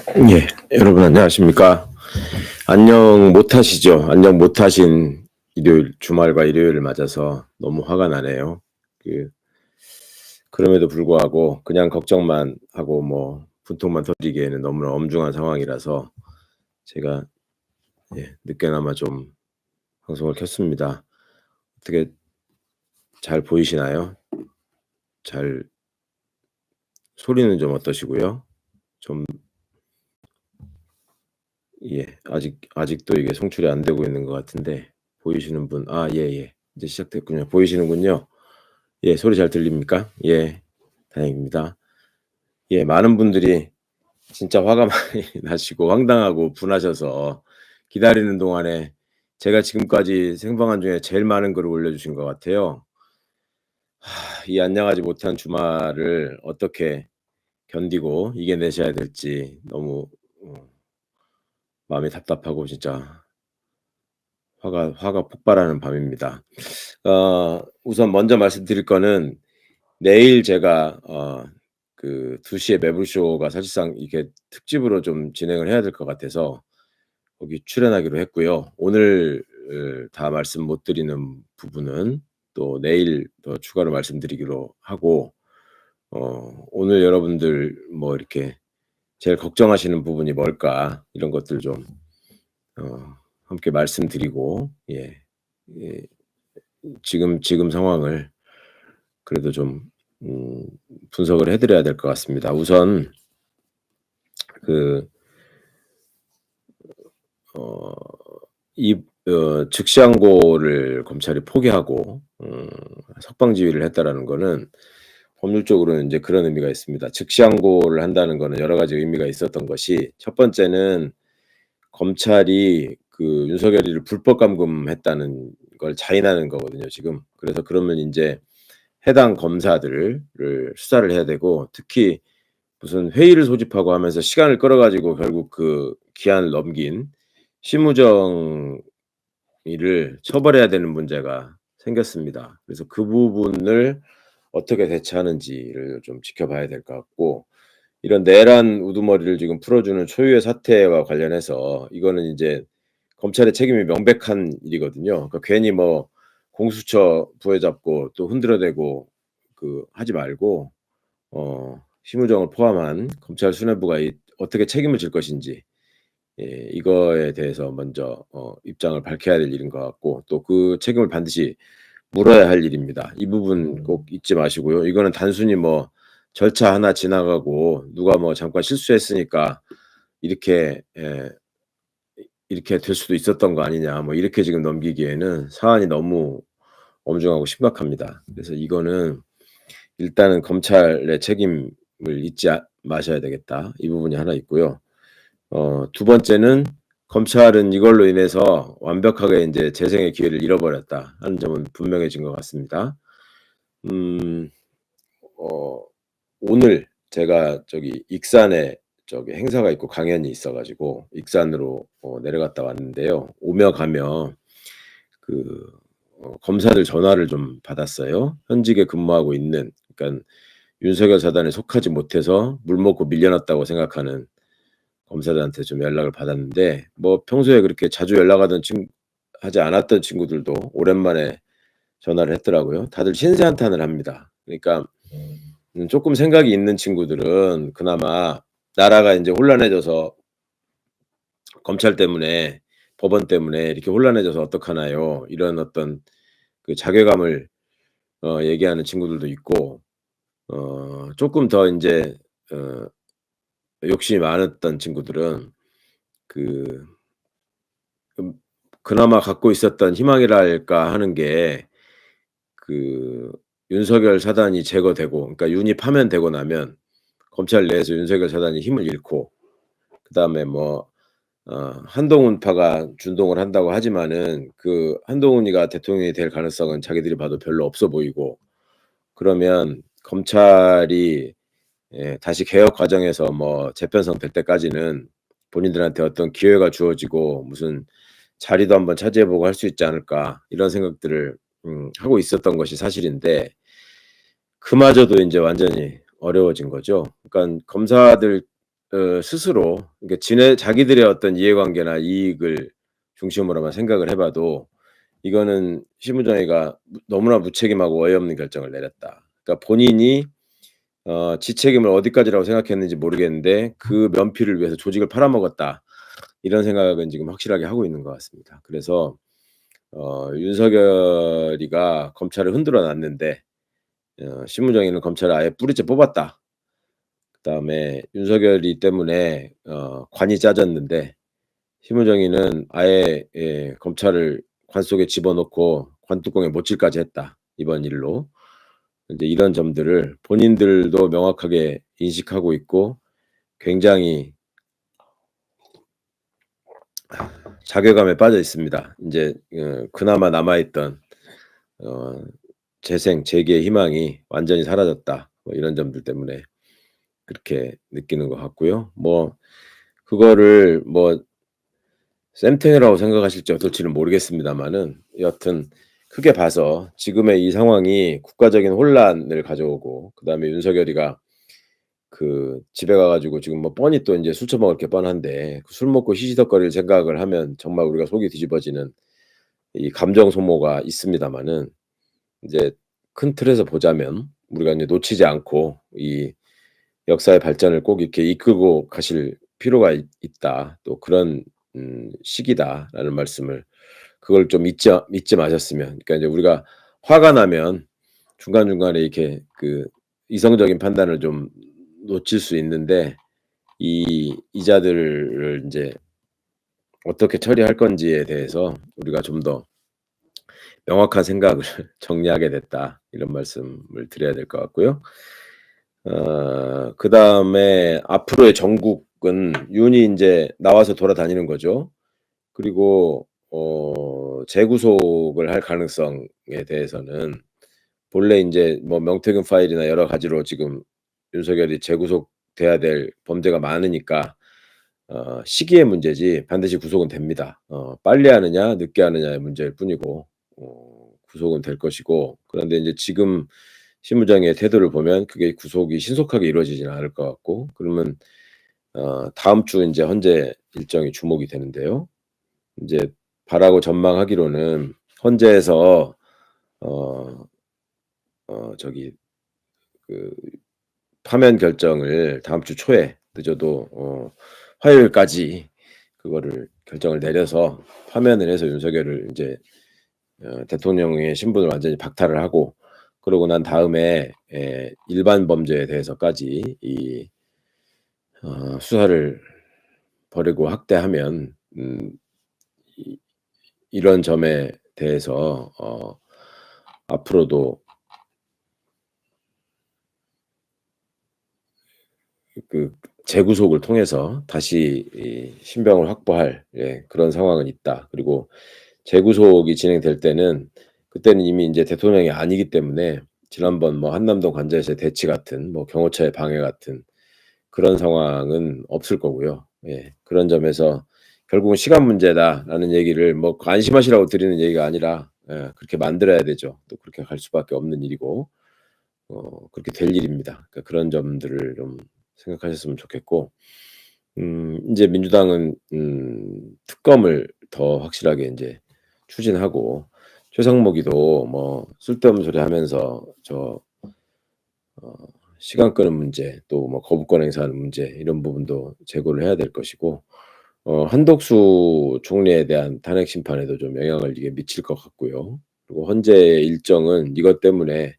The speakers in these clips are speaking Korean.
예, 여러분 안녕하십니까? 안녕 못하시죠? 안녕 못하신 일요일, 주말과 일요일을 맞아서 너무 화가 나네요. 그럼에도 불구하고 그냥 걱정만 하고 뭐 분통만 터지기에는 너무나 엄중한 상황이라서 제가 늦게나마 좀 방송을 켰습니다. 어떻게 잘 보이시나요? 잘 소리는 좀 어떠시고요? 좀 아직도 이게 송출이 안 되고 있는 것 같은데 보이시는 분, 예. 이제 시작됐군요. 보이시는군요. 예, 소리 잘 들립니까? 예, 다행입니다. 예, 많은 분들이 진짜 화가 많이 나시고 황당하고 분하셔서 기다리는 동안에 제가 지금까지 생방송 중에 제일 많은 글을 올려주신 것 같아요. 이 안녕하지 못한 주말을 어떻게 견디고 이겨내셔야 될지 너무 마음이 답답하고 진짜 화가 폭발하는 밤입니다. 우선 먼저 말씀드릴 거는 내일 제가 2시에 매불쇼가 사실상 이게 특집으로 좀 진행을 해야 될 것 같아서 거기 출연하기로 했고요. 오늘 다 말씀 못 드리는 부분은 또 내일 더 추가로 말씀드리기로 하고, 오늘 여러분들 뭐 이렇게 제일 걱정하시는 부분이 뭘까 이런 것들 좀 함께 말씀드리고, 예, 지금 상황을 그래도 좀 분석을 해 드려야 될 것 같습니다. 우선 그 이 즉시항고를 검찰이 포기하고 석방지휘를 했다라는 거는 법률적으로는 인제 그런 의미가 있습니다. 즉시항고를 한다는 거는 여러 가지 의미가 있었던 것이, 첫 번째는 검찰이 그 윤석열이를 불법 감금했다는 걸 자인하는 거거든요, 지금. 그래서 그러면 인제 해당 검사들을 수사를 해야 되고, 특히 무슨 회의를 소집하고 하면서 시간을 끌어 가지고 결국 그 기한을 넘긴 심우정이를 처벌해야 되는 문제가 생겼습니다. 그래서 그 부분을 어떻게 대처하는지를 좀 지켜봐야 될 것 같고, 이런 내란 우두머리를 지금 풀어주는 초유의 사태와 관련해서 이거는 인제 검찰의 책임이 명백한 일이거든요. 그러니까 괜히 뭐 공수처 부여잡고 또 흔들어대고 하지 말고, 심우정을 포함한 검찰 수뇌부가 어떻게 책임을 질 것인지, 이거에 대해서 먼저 입장을 밝혀야 될 일인 것 같고, 또 그 책임을 반드시 물어야 할 일입니다. 이 부분 꼭 잊지 마시고요. 이거는 단순히 뭐 절차 하나 지나가고 누가 뭐 잠깐 실수했으니까 이렇게 이렇게 될 수도 있었던 거 아니냐, 뭐 이렇게 지금 넘기기에는 사안이 너무 엄중하고 심각합니다. 그래서 이거는 일단은 검찰의 책임을 잊지 마셔야 되겠다. 이 부분이 하나 있고요. 두 번째는 검찰은 이걸로 인해서 완벽하게 인제 재생의 기회를 잃어버렸다 하는 점은 분명해진 것 같습니다. 음 어 오늘 제가 저기 익산에 저기 행사가 있고 강연이 있어 가지고 익산으로 내려갔다 왔는데요. 오며 가며 그 검사들 전화를 좀 받았어요. 현직에 근무하고 있는, 그러니깐 윤석열 사단에 속하지 못해서 물 먹고 밀려났다고 생각하는 검사들한테 좀 연락을 받았는데, 뭐 평소에 그렇게 자주 연락하던 하지 않았던 친구들도 오랜만에 전화를 했더라고요. 다들 신세한탄을 합니다. 그러니까 쪼끔 생각이 있는 친구들은 그나마 나라가 인제 혼란해져서 검찰 때문에, 법원 때문에 이렇게 혼란해져서 어떡하나요, 이런 어떤 그 자괴감을 얘기하는 친구들도 있고, 쪼끔 더 인제 어 욕심이 많았던 친구들은 그 음 그나마 갖고 있었던 희망이랄까 하는 게, 그 윤석열 사단이 제거되고, 그러니까 윤이 파면되고 나면 검찰 내에서 윤석열 사단이 힘을 잃고, 그다음에 뭐 한동훈파가 준동을 한다고 하지만은 그 한동훈이가 대통령이 될 가능성은 자기들이 봐도 별로 없어 보이고, 그러면 검찰이 다시 개혁 과정에서 뭐 재편성 될 때까지는 본인들한테 어떤 기회가 주어지고 무슨 자리도 한번 차지해 보고 할 수 있지 않을까, 이런 생각들을 하고 있었던 것이 사실인데, 그마저도 인제 완전히 어려워진 거죠. 그러니깐 검사들 스스로 그러니까 지네 자기들의 어떤 이해관계나 이익을 중심으로만 생각을 해 봐도 이거는 심우정이가 너무나 무책임하고 어이없는 결정을 내렸다. 그러니까 본인이 지책임을 어디까지라고 생각했는지 모르겠는데 '그 면피를 위해서 조직을 팔아먹었다.' 이런 생각은 지금 확실하게 하고 있는 것 같습니다. 그래서 윤석열이가 검찰을 흔들어 놨는데 심우정이는 검찰을 아예 뿌리째 뽑았다. 그다음에 윤석열이 때문에 관이 짜졌는데 심우정이는 아예 검찰을 관 속에 집어넣고 관뚜껑에 못질까지 했다, 이번 일로. 인제 이런 점들을 본인들도 명확하게 인식하고 있고 굉장히 자괴감에 빠져 있습니다. 인제 그나마 남아 있던 어 '재생, 재기의 희망이 완전히 사라졌다.' 뭐 이런 점들 때문에 그렇게 느끼는 것 같고요. 뭐 그거를 뭐 쌤통이라고 생각하실지 어떨지는 모르겠습니다마는 여하튼 크게 봐서 지금의 이 상황이 국가적인 혼란을 가져오고 그다음에 윤석열이가 집에 가 가지고 지금 뭐 뻔히 또 인제 술 처먹을 게 뻔한데 그 술 먹고 시시덕거릴 생각을 하면 정말 우리가 속이 뒤집어지는 이 감정 소모가 있습니다마는 인제 큰 틀에서 보자면 우리가 인제 놓치지 않고 이 역사의 발전을 꼭 이렇게 이끌고 가실 필요가 있다. 또 그런 시기다라는 말씀을 그걸 좀 잊지 마셨으면 그러니까 이제 우리가 화가 나면 중간중간에 이렇게 이성적인 판단을 좀 놓칠 수 있는데 이 이자들을 인제 어떻게 처리할 건지에 대해서 우리가 좀 더 명확한 생각을 정리하게 됐다. 이런 말씀을 드려야 될 것 같고요. 그다음에 앞으로의 정국은 윤이 인제 나와서 돌아다니는 거죠. 그리고 재구속을 할 가능성에 대해서는 본래 인제 뭐 명태균 파일이나 여러 가지로 지금 윤석열이 재구속돼야 될 범죄가 많으니까 시기의 문제지 반드시 구속은 됩니다. 빨리 하느냐 늦게 하느냐의 문제일 뿐이고 구속은 될 것이고 그런데 인제 지금 심우정의 태도를 보면 그게 구속이 신속하게 이루어지지는 않을 것 같고 그러면 다음 주 인제 헌재 일정이 주목이 되는데요. 인제 바라고 전망하기로는 헌재에서 어 저기 그 파면 결정을 다음 주 초에 늦어도 화요일까지 그거를 결정을 내려서 파면을 해서 윤석열을 인제 대통령의 신분을 완전히 박탈을 하고 그러고 난 다음에 일반 범죄에 대해서까지 수사를 벌이고 확대하면 이 이런 점에 대해서 앞으로도 재구속을 통해서 다시 이 신병을 확보할 그런 상황은 있다. 그리고 재구속이 진행될 때는 그때는 이미 인제 대통령이 아니기 때문에 지난번 뭐 한남동 관저에서의 대치 같은 뭐 경호처의 방해 같은 그런 상황은 없을 거고요. 예. 그런 점에서 "결국은 시간 문제다."라는 얘기를 뭐 안심하시라고 드리는 얘기가 아니라 그렇게 만들어야 되죠. 또 그렇게 갈 수밖에 없는 일이고 그렇게 될 일입니다. 그러니까 그런 점들을 좀 생각하셨으면 좋겠고 인제 민주당은 특검을 더 확실하게 인제 추진하고 최상목이도 뭐 쓸데없는 소리 하면서 어 시간 끄는 문제 또 뭐 거부권 행사하는 문제 이런 부분도 제고를 해야 될 것이고 한덕수 총리에 대한 탄핵 심판에도 좀 영향을 이게 미칠 것 같고요. 그리고 헌재의 일정은 이것 때문에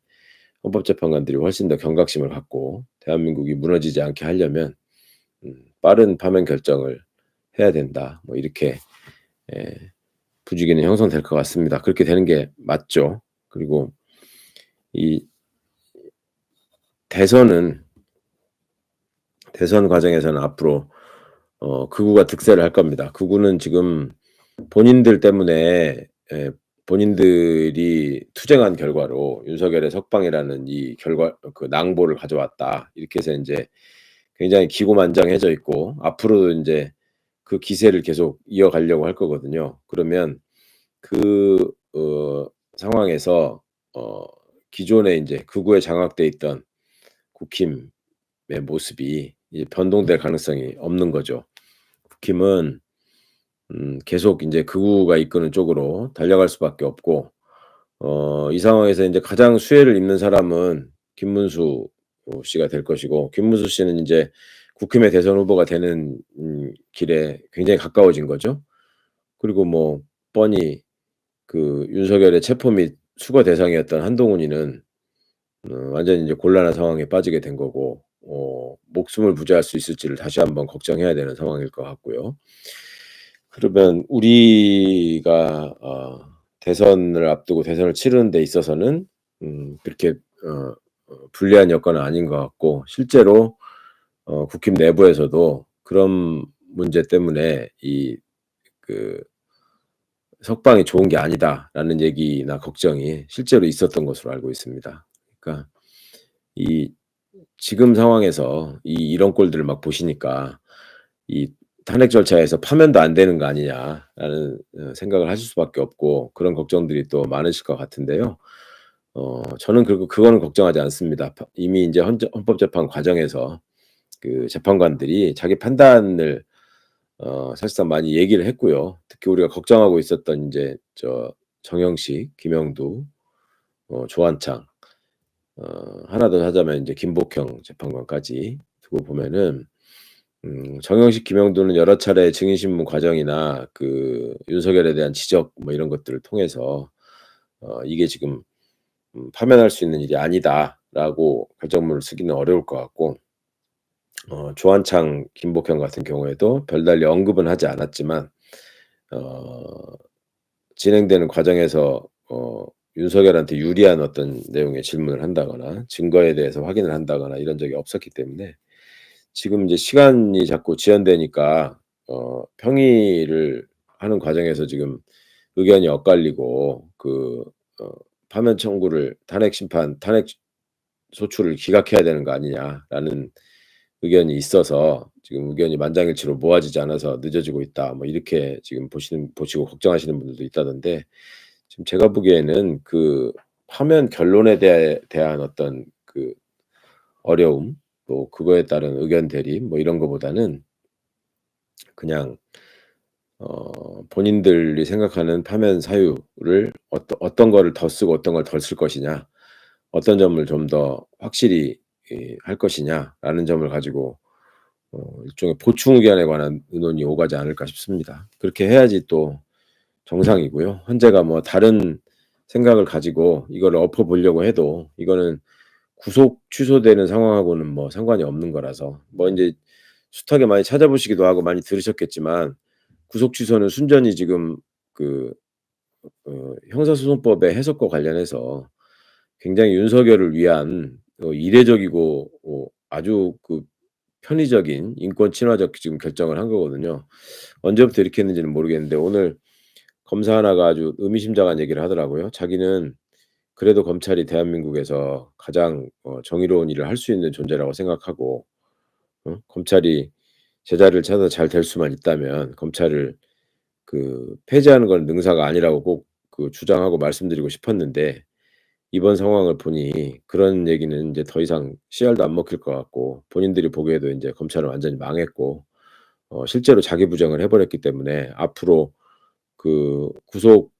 헌법재판관들이 훨씬 더 경각심을 갖고 대한민국이 무너지지 않게 하려면 빠른 파면 결정을 해야 된다. 뭐 이렇게 예 부추기는 형성될 것 같습니다. 그렇게 되는 게 맞죠. 그리고 이 대선은 대선 과정에서는 앞으로 극우가 득세를 할 겁니다. 극우는 지금 본인들 때문에 본인들이 투쟁한 결과로 윤석열의 석방이라는 이 결과 낭보를 가져왔다. 이렇게 해서 인제 굉장히 기고만장해져 있고 앞으로도 인제 그 기세를 계속 이어가려고 할 거거든요. 그러면 그 상황에서 기존에 인제 극우에 장악돼 있던 국힘의 모습이 이 변동될 가능성이 없는 거죠. 국힘은 계속 인제 극우가 이끄는 쪽으로 달려갈 수밖에 없고 이 상황에서 인제 가장 수혜를 입는 사람은 김문수 씨가 될 것이고 김문수 씨는 인제 국힘의 대선 후보가 되는 길에 굉장히 가까워진 거죠. 그리고 뭐 뻔히 그 윤석열의 체포 및 수거 대상이었던 한동훈이는 완전히 이제 곤란한 상황에 빠지게 된 거고 목숨을 부지할 수 있을지를 다시 한번 걱정해야 되는 상황일 것 같고요. 그러면 우리가 대선을 앞두고 대선을 치르는 데 있어서는 그렇게 어 불리한 여건은 아닌 것 같고 실제로 국힘 내부에서도 그런 문제 때문에 이 그 "석방이 좋은 게 아니다."라는 얘기나 걱정이 실제로 있었던 것으로 알고 있습니다. 그러니까 이 지금 상황에서 이런 꼴들을 막 보시니까 이 '탄핵 절차에서 파면도 안 되는 거 아니냐.'라는 생각을 하실 수밖에 없고 그런 걱정들이 또 많으실 것 같은데요. 저는 그리고 그거는 걱정하지 않습니다. 이미 인제 헌법재판 과정에서 그 재판관들이 자기 판단을 사실상 많이 얘기를 했고요. 특히 우리가 걱정하고 있었던 인제 정영식, 김영두, 조한창 하나 더 하자면 인제 김복형 재판관까지 두고 보면은 정영식, 김영두는 여러 차례 증인 신문 과정이나 그 윤석열에 대한 지적 뭐 이런 것들을 통해서 이게 지금 '파면할 수 있는 일이 아니다.'라고 결정문을 쓰기는 어려울 것 같고 조한창, 김복형 같은 경우에도 별달리 언급은 하지 않았지만 어 진행되는 과정에서 윤석열한테 유리한 어떤 내용의 질문을 한다거나 증거에 대해서 확인을 한다거나 이런 적이 없었기 때문에 지금 이제 시간이 자꾸 지연되니까 평의를 하는 과정에서 지금 의견이 엇갈리고 그 어 파면 청구를 탄핵 소추를 기각해야 되는 거 아니냐라는 의견이 있어서 지금 의견이 만장일치로 모아지지 않아서 늦어지고 있다. 뭐 이렇게 지금 보시고 걱정하시는 분들도 있다던데 지금 제가 보기에는 그 파면 결론에 대한 어떤 그 어려움 또 그거에 따른 의견 대립 뭐 이런 거보다는 그냥 본인들이 생각하는 파면 사유를 어떤 거를 더 쓰고 어떤 걸 덜 쓸 것이냐, 어떤 점을 좀 더 확실히 할 것이냐라는 점을 가지고 일종의 보충 의견에 관한 의논이 오가지 않을까 싶습니다. 그렇게 해야지 또 정상이고요. 헌재가 뭐 다른 생각을 가지고 이거를 엎어 보려고 해도 이거는 구속 취소되는 상황하고는 뭐 상관이 없는 거라서 뭐 인제 숱하게 많이 찾아보시기도 하고 많이 들으셨겠지만 구속 취소는 순전히 지금 그 형사소송법의 해석과 관련해서 굉장히 윤석열을 위한 이례적이고 아주 그 편의적인 인권 친화적 지금 결정을 한 거거든요. 언제부터 이렇게 했는지는 모르겠는데 오늘 검사 하나가 아주 의미심장한 얘기를 하더라고요. 자기는 그래도 검찰이 대한민국에서 가장 정의로운 일을 할 수 있는 존재라고 생각하고 검찰이 제자리를 찾아서 잘 될 수만 있다면 검찰을 그 폐지하는 건 능사가 아니라고 꼭 그 주장하고 말씀드리고 싶었는데 이번 상황을 보니 그런 얘기는 인제 더 이상 씨알도 안 먹힐 것 같고 본인들이 보기에도 인제 검찰은 완전히 망했고 실제로 자기 부정을 해 버렸기 때문에 앞으로 그 구속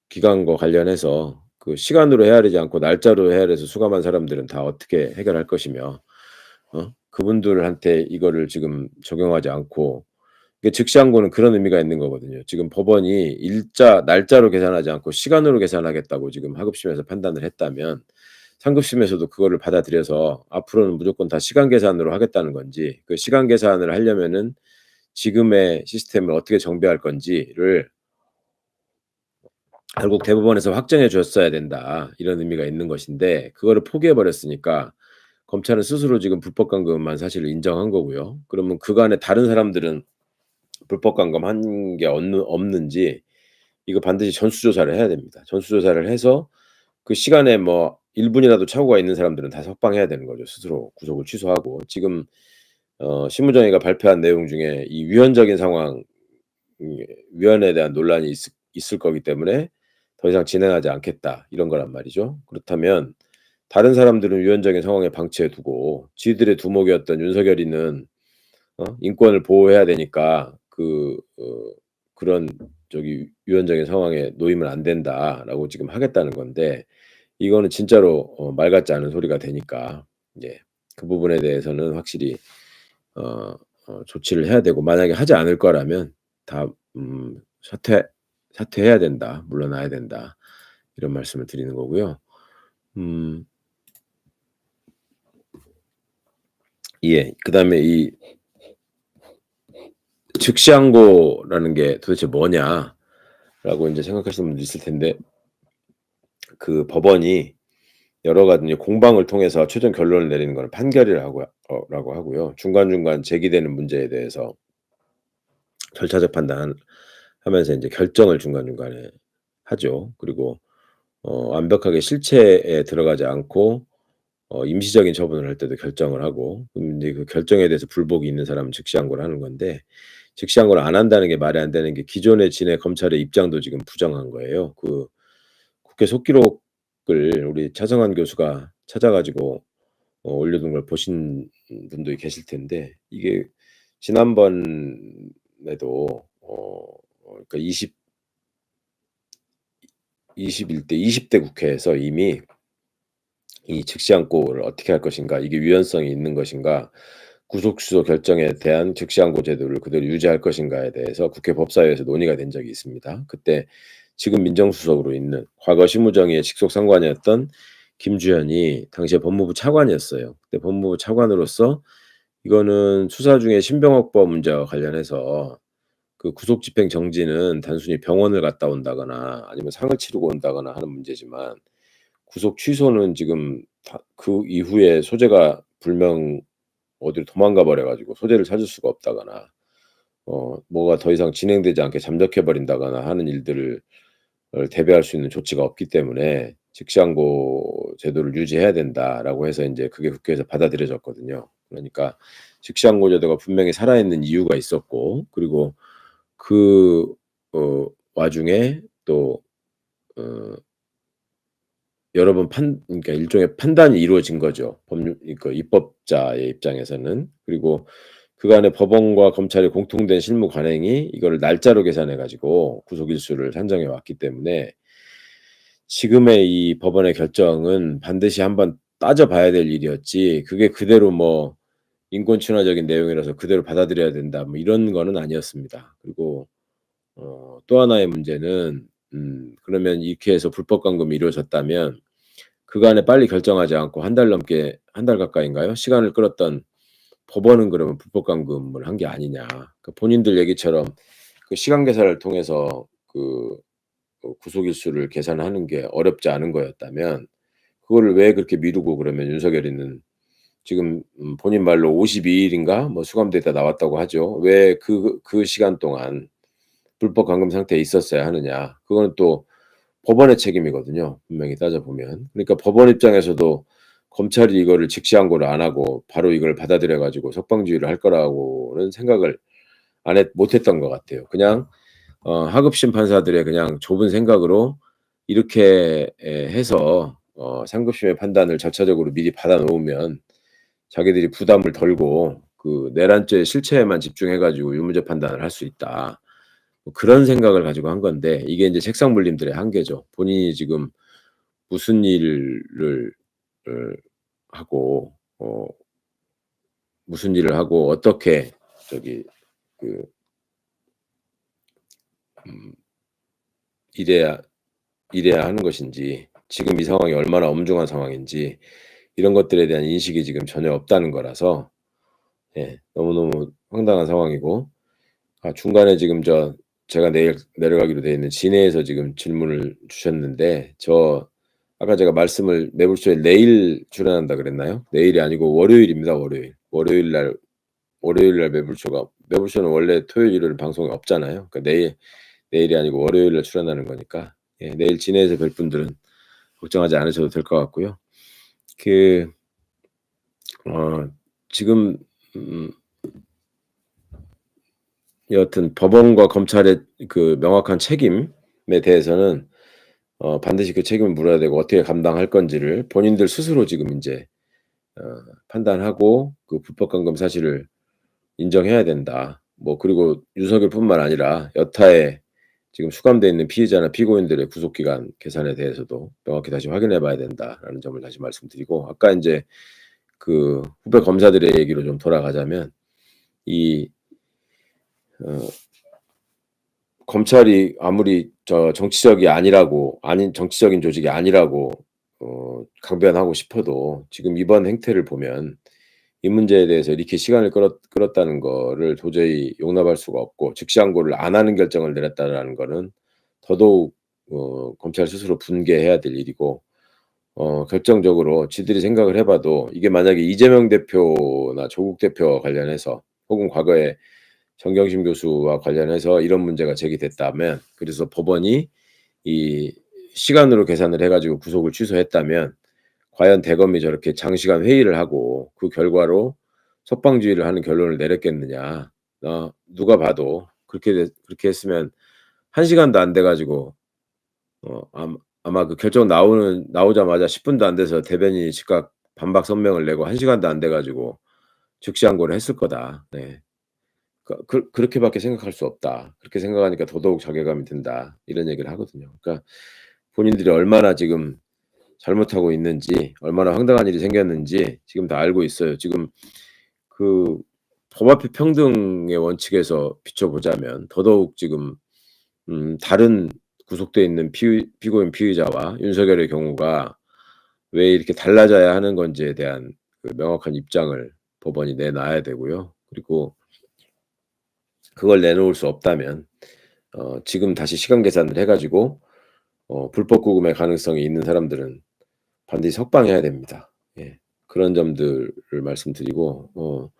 기간과 관련해서 그 시간으로 헤아리지 않고 날짜로 헤아려서 수감한 사람들은 다 어떻게 해결할 것이며 그분들한테 이거를 지금 적용하지 않고 이게 즉시항고는 그런 의미가 있는 거거든요. 지금 법원이 날짜로 계산하지 않고 시간으로 계산하겠다고 지금 하급심에서 판단을 했다면 상급심에서도 그거를 받아들여서 앞으로는 무조건 다 시간 계산으로 하겠다는 건지 그 시간 계산을 하려면은 지금의 시스템을 어떻게 정비할 건지를 결국 대법원에서 확정해 줬어야 된다. 이런 의미가 있는 것인데 그거를 포기해 버렸으니까 검찰은 스스로 지금 불법 감금만 사실을 인정한 거고요. 그러면 그간에 다른 사람들은 불법 감금한 게 없는지 이거 반드시 전수조사를 해야 됩니다. 전수조사를 해서 그 시간에 뭐 1 분이라도 착오가 있는 사람들은 다 석방해야 되는 거죠. 스스로 구속을 취소하고. 지금 심우정의가 발표한 내용 중에 이 위헌적인 상황 위헌에 대한 논란이 있을 거기 때문에 "더 이상 진행하지 않겠다." 이런 거란 말이죠. 그렇다면 다른 사람들은 위헌적인 상황에 방치해 두고 지들의 두목이었던 윤석열이는 인권을 보호해야 되니까 그런 저기 "위헌적인 상황에 놓이면 안 된다."라고 지금 하겠다는 건데, 이거는 진짜로 말 같지 않은 소리가 되니까 이제 그 부분에 대해서는 확실히 어 조치를 해야 되고, 만약에 하지 않을 거라면 다 "사퇴해야 된다. 물러나야 된다." 이런 말씀을 드리는 거고요. 음 예. 그다음에 이 즉시항고라는 게 도대체 뭐냐라고 인제 생각하시는 분도 있을 텐데, 그 법원이 여러 가지 이제 공방을 통해서 최종 결론을 내리는 거는 판결이라고 라고 하고요. 중간중간 제기되는 문제에 대해서 절차적 판단하면서 인제 결정을 중간중간에 하죠. 그리고 완벽하게 실체에 들어가지 않고 임시적인 처분을 할 때도 결정을 하고, 그럼 인제 그 결정에 대해서 불복이 있는 사람은 즉시항고를 하는 건데, 즉시항고를 안 한다는 게 말이 안 되는 게 기존의 진해 검찰의 입장도 지금 부정한 거예요. 국회 속기록을 우리 차성환 교수가 찾아 가지고 올려둔 걸 보신 분도 계실 텐데, 이게 지난번에도 그러니까 21대 20대 국회에서 이미 이 즉시항고를 어떻게 할 것인가, 이게 유연성이 있는 것인가, 구속 취소 결정에 대한 즉시항고 제도를 그대로 유지할 것인가에 대해서 국회 법사위에서 논의가 된 적이 있습니다. 그때 지금 민정수석으로 있는 과거 실무정의의 직속 상관이었던 김주현이 당시에 법무부 차관이었어요. 그때 법무부 차관으로서 이거는 수사 중에 신병헌법 문제와 관련해서 그 구속 집행 정지는 단순히 병원을 갔다 온다거나 아니면 상을 치르고 온다거나 하는 문제지만, 구속 취소는 지금 다 그 이후에 소재가 불명, 어디로 도망가 버려 가지고 소재를 찾을 수가 없다거나 뭐가 더 이상 진행되지 않게 잠적해 버린다거나 하는 일들을 대비할 수 있는 조치가 없기 때문에 "즉시항고 제도를 유지해야 된다."라고 해서 인제 그게 국회에서 받아들여졌거든요. 그러니까 즉시항고 제도가 분명히 살아있는 이유가 있었고, 그리고 그 와중에 또 어 여러 번 그러니까 일종의 판단이 이루어진 거죠. 그 입법자의 입장에서는. 그리고 그간의 법원과 검찰의 공통된 실무 관행이 이거를 날짜로 계산해 가지고 구속 일수를 산정해 왔기 때문에, 지금의 이 법원의 결정은 반드시 한번 따져 봐야 될 일이었지, 그게 그대로 뭐 인권 친화적인 내용이라서 그대로 받아들여야 된다 뭐 이런 거는 아니었습니다. 그리고 또 하나의 문제는, 그러면 이렇게 해서 불법 감금이 이루어졌다면 그간에 빨리 결정하지 않고 한 달 넘게, 한 달 가까이인가요? 시간을 끌었던 법원은 그러면 불법 감금을 한 게 아니냐. 그 본인들 얘기처럼 그 시간 계산을 통해서 구속 일수를 계산하는 게 어렵지 않은 거였다면 그거를 왜 그렇게 미루고, 그러면 윤석열이는 지금 본인 말로 52 일인가 뭐 수감됐다 나왔다고 하죠. 왜 그 시간 동안 불법 감금 상태에 있었어야 하느냐. 그거는 또 법원의 책임이거든요, 분명히 따져 보면. 그러니까 법원 입장에서도 검찰이 이거를 즉시항고를 안 하고 바로 이걸 받아들여 가지고 석방주의를 할 거라고는 생각을 못 했던 것 같아요. 그냥 하급심 판사들의 그냥 좁은 생각으로 이렇게 해서 상급심의 판단을 절차적으로 미리 받아 놓으면 자기들이 부담을 덜고 그 내란죄의 실체에만 집중해 가지고 유무죄 판단을 할 수 있다. 뭐 그런 생각을 가지고 한 건데, 이게 인제 책상물림들의 한계죠. 본인이 지금 무슨 일을 하고 무슨 일을 하고 어떻게 저기 그 음 일해야 하는 것인지, 지금 이 상황이 얼마나 엄중한 상황인지 이런 것들에 대한 인식이 지금 전혀 없다는 거라서, 예, 너무너무 황당한 상황이고, 중간에 지금 제가 내일 내려가기로 돼 있는 진해에서 지금 질문을 주셨는데, 아까 제가 말씀을 매불쇼에 내일 출연한다 그랬나요? 내일이 아니고 월요일입니다, 월요일. 월요일 날 매불쇼는 원래 토요일, 일요일 방송이 없잖아요. 그러니까 내일이 아니고 월요일 날 출연하는 거니까, 예, 내일 진해에서 뵐 분들은 걱정하지 않으셔도 될 것 같고요. 그 지금 음 여하튼 법원과 검찰의 그 명확한 책임에 대해서는 반드시 그 책임을 물어야 되고 어떻게 감당할 건지를 본인들 스스로 지금 인제 어 판단하고 그 불법 감금 사실을 인정해야 된다. 뭐 그리고 윤석열뿐만 아니라 여타의 지금 수감돼 있는 피의자나 피고인들의 구속 기간 계산에 대해서도 명확히 다시 확인해 봐야 된다라는 점을 다시 말씀드리고, 아까 인제 그 후배 검사들의 얘기로 좀 돌아가자면 이 어 검찰이 아무리 정치적이 아니라고, 아닌 정치적인 조직이 아니라고 강변하고 싶어도 지금 이번 행태를 보면 이 문제에 대해서 이렇게 시간을 끌었다는 거를 도저히 용납할 수가 없고, 즉시항고를 안 하는 결정을 내렸다라는 거는 더더욱 검찰 스스로 분개해야 될 일이고, 결정적으로 지들이 생각을 해 봐도 이게 만약에 이재명 대표나 조국 대표와 관련해서 혹은 과거에 정경심 교수와 관련해서 이런 문제가 제기됐다면, 그래서 법원이 이 시간으로 계산을 해 가지고 구속을 취소했다면 과연 대검이 저렇게 장시간 회의를 하고 그 결과로 석방주의를 하는 결론을 내렸겠느냐. 누가 봐도 그렇게 했으면 1 시간도 안 돼 가지고 아마 그 결정 나오자마자 10 분도 안 돼서 대변인이 즉각 반박 성명을 내고 1 시간도 안 돼 가지고 즉시 항고를 했을 거다. 네. 그렇게 밖에 생각할 수 없다. 그렇게 생각하니까 더더욱 자괴감이 든다. 이런 얘기를 하거든요. 그러니까 본인들이 얼마나 지금 잘못하고 있는지, 얼마나 황당한 일이 생겼는지 지금 다 알고 있어요. 지금 그 법 앞에 평등의 원칙에서 비춰보자면 더더욱 지금 다른 구속돼 있는 피고인 피의자와 윤석열의 경우가 왜 이렇게 달라져야 하는 건지에 대한 그 명확한 입장을 법원이 내놔야 되고요. 그리고 그걸 내놓을 수 없다면 지금 다시 시간 계산을 해 가지고 불법 구금의 가능성이 있는 사람들은 반드시 석방해야 됩니다. 예. 그런 점들을 말씀드리고,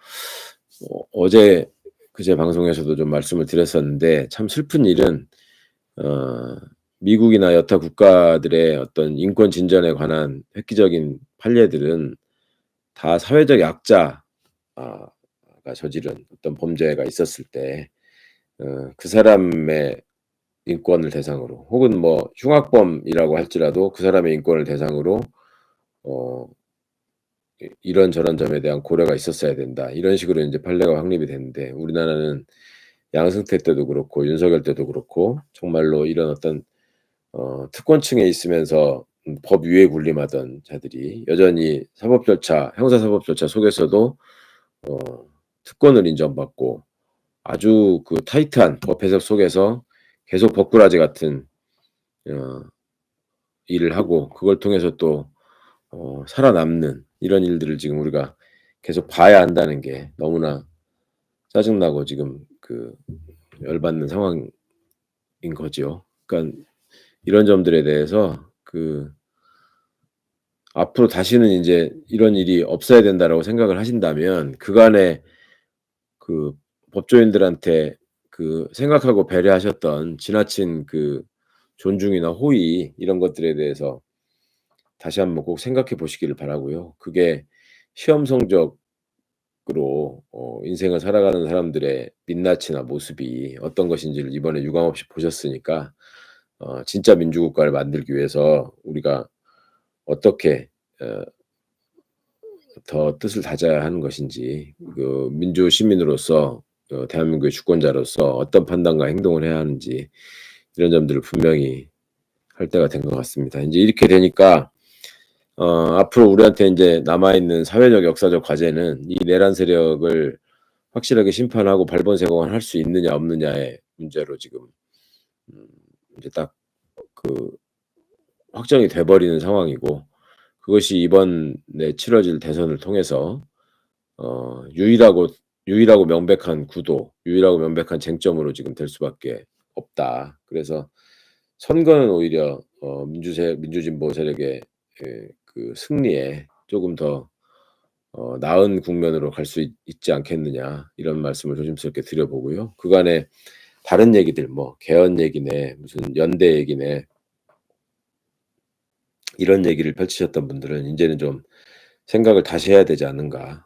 어제 그제 방송에서도 좀 말씀을 드렸었는데, 참 슬픈 일은 미국이나 여타 국가들의 어떤 인권 진전에 관한 획기적인 판례들은 다 사회적 약자가 저지른 어떤 범죄가 있었을 때 그 사람의 인권을 대상으로, 혹은 뭐 흉악범이라고 할지라도 그 사람의 인권을 대상으로 어 이런저런 점에 대한 고려가 있었어야 된다. 이런 식으로 인제 판례가 확립이 됐는데, 우리나라는 양승태 때도 그렇고 윤석열 때도 그렇고 정말로 이런 어떤 특권층에 있으면서 법 위에 군림하던 자들이 여전히 사법 절차, 형사 사법 절차 속에서도 어 특권을 인정받고 아주 그 타이트한 법 해석 속에서 계속 법꾸라지 같은 어 일을 하고 그걸 통해서 또 살아남는 이런 일들을 지금 우리가 계속 봐야 한다는 게 너무나 짜증나고 지금 그 열받는 상황인 거죠. 그러니까 이런 점들에 대해서 앞으로 다시는 인제 '이런 일이 없어야 된다.'라고 생각을 하신다면 그간의 그 법조인들한테 그 생각하고 배려하셨던 지나친 그 존중이나 호의, 이런 것들에 대해서 다시 한번 꼭 생각해 보시기를 바라고요. 그게 시험 성적으로 인생을 살아가는 사람들의 민낯이나 모습이 어떤 것인지를 이번에 유감없이 보셨으니까 진짜 민주국가를 만들기 위해서 우리가 어떻게 어 더 뜻을 다져야 하는 것인지, 그 민주 시민으로서 대한민국의 주권자로서 어떤 판단과 행동을 해야 하는지, 이런 점들을 분명히 할 때가 된 것 같습니다. 인제 이렇게 되니까 앞으로 우리한테 인제 남아 있는 사회적 역사적 과제는 이 내란 세력을 확실하게 심판하고 발본색원할 수 있느냐 없느냐의 문제로 지금 음 이제 딱 그 확정이 돼 버리는 상황이고, 그것이 이번에 치러질 대선을 통해서 유일하고 명백한 구도, 유일하고 명백한 쟁점으로 지금 될 수밖에 없다. 그래서 선거는 오히려 민주진보 세력의 그 승리에 조금 더 나은 국면으로 갈 수 있지 않겠느냐, 이런 말씀을 조심스럽게 드려 보고요. 그간에 다른 얘기들, 뭐 개헌 얘기네 무슨 연대 얘기네, 이런 얘기를 펼치셨던 분들은 인제는 좀 생각을 다시 해야 되지 않는가.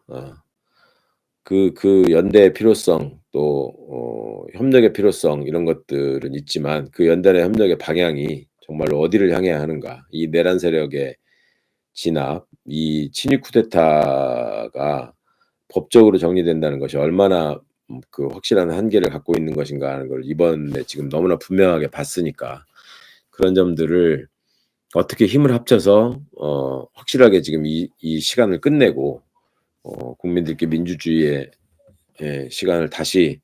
그 연대의 필요성, 또 협력의 필요성, 이런 것들은 있지만 그 연대나 협력의 방향이 정말로 어디를 향해야 하는가. 이 내란 세력의 진압, 이 친위 쿠데타가 법적으로 정리된다는 것이 얼마나 그 확실한 한계를 갖고 있는 것인가 하는 걸 이번에 지금 너무나 분명하게 봤으니까 그런 점들을 어떻게 힘을 합쳐서 확실하게 지금 이 시간을 끝내고 국민들께 민주주의의 시간을 다시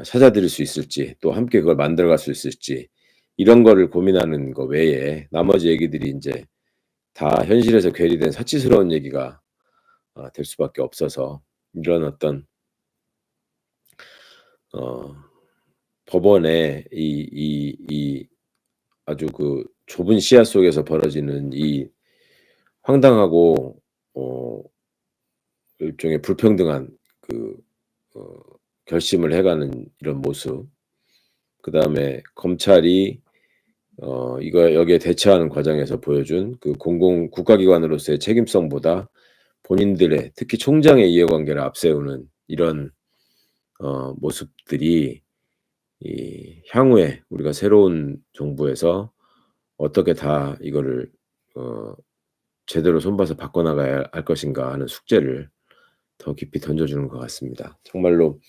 찾아드릴 수 있을지, 또 함께 그걸 만들어갈 수 있을지, 이런 거를 고민하는 거 외에 나머지 얘기들이 인제 다 현실에서 괴리된 사치스러운 얘기가 될 수밖에 없어서 이런 어떤 어 법원의 이 아주 그 좁은 시야 속에서 벌어지는 이 황당하고 어 일종의 불평등한 그 어 결심을 해 가는 이런 모습, 그다음에 검찰이 이거 여기에 대처하는 과정에서 보여준 그 공공 국가기관으로서의 책임성보다 본인들의, 특히 총장의 이해관계를 앞세우는 이런 모습들이 이 향후에 우리가 새로운 정부에서 어떻게 다 이거를 어 제대로 손봐서 바꿔나가야 할 것인가 하는 숙제를 더 깊이 던져주는 것 같습니다. 정말로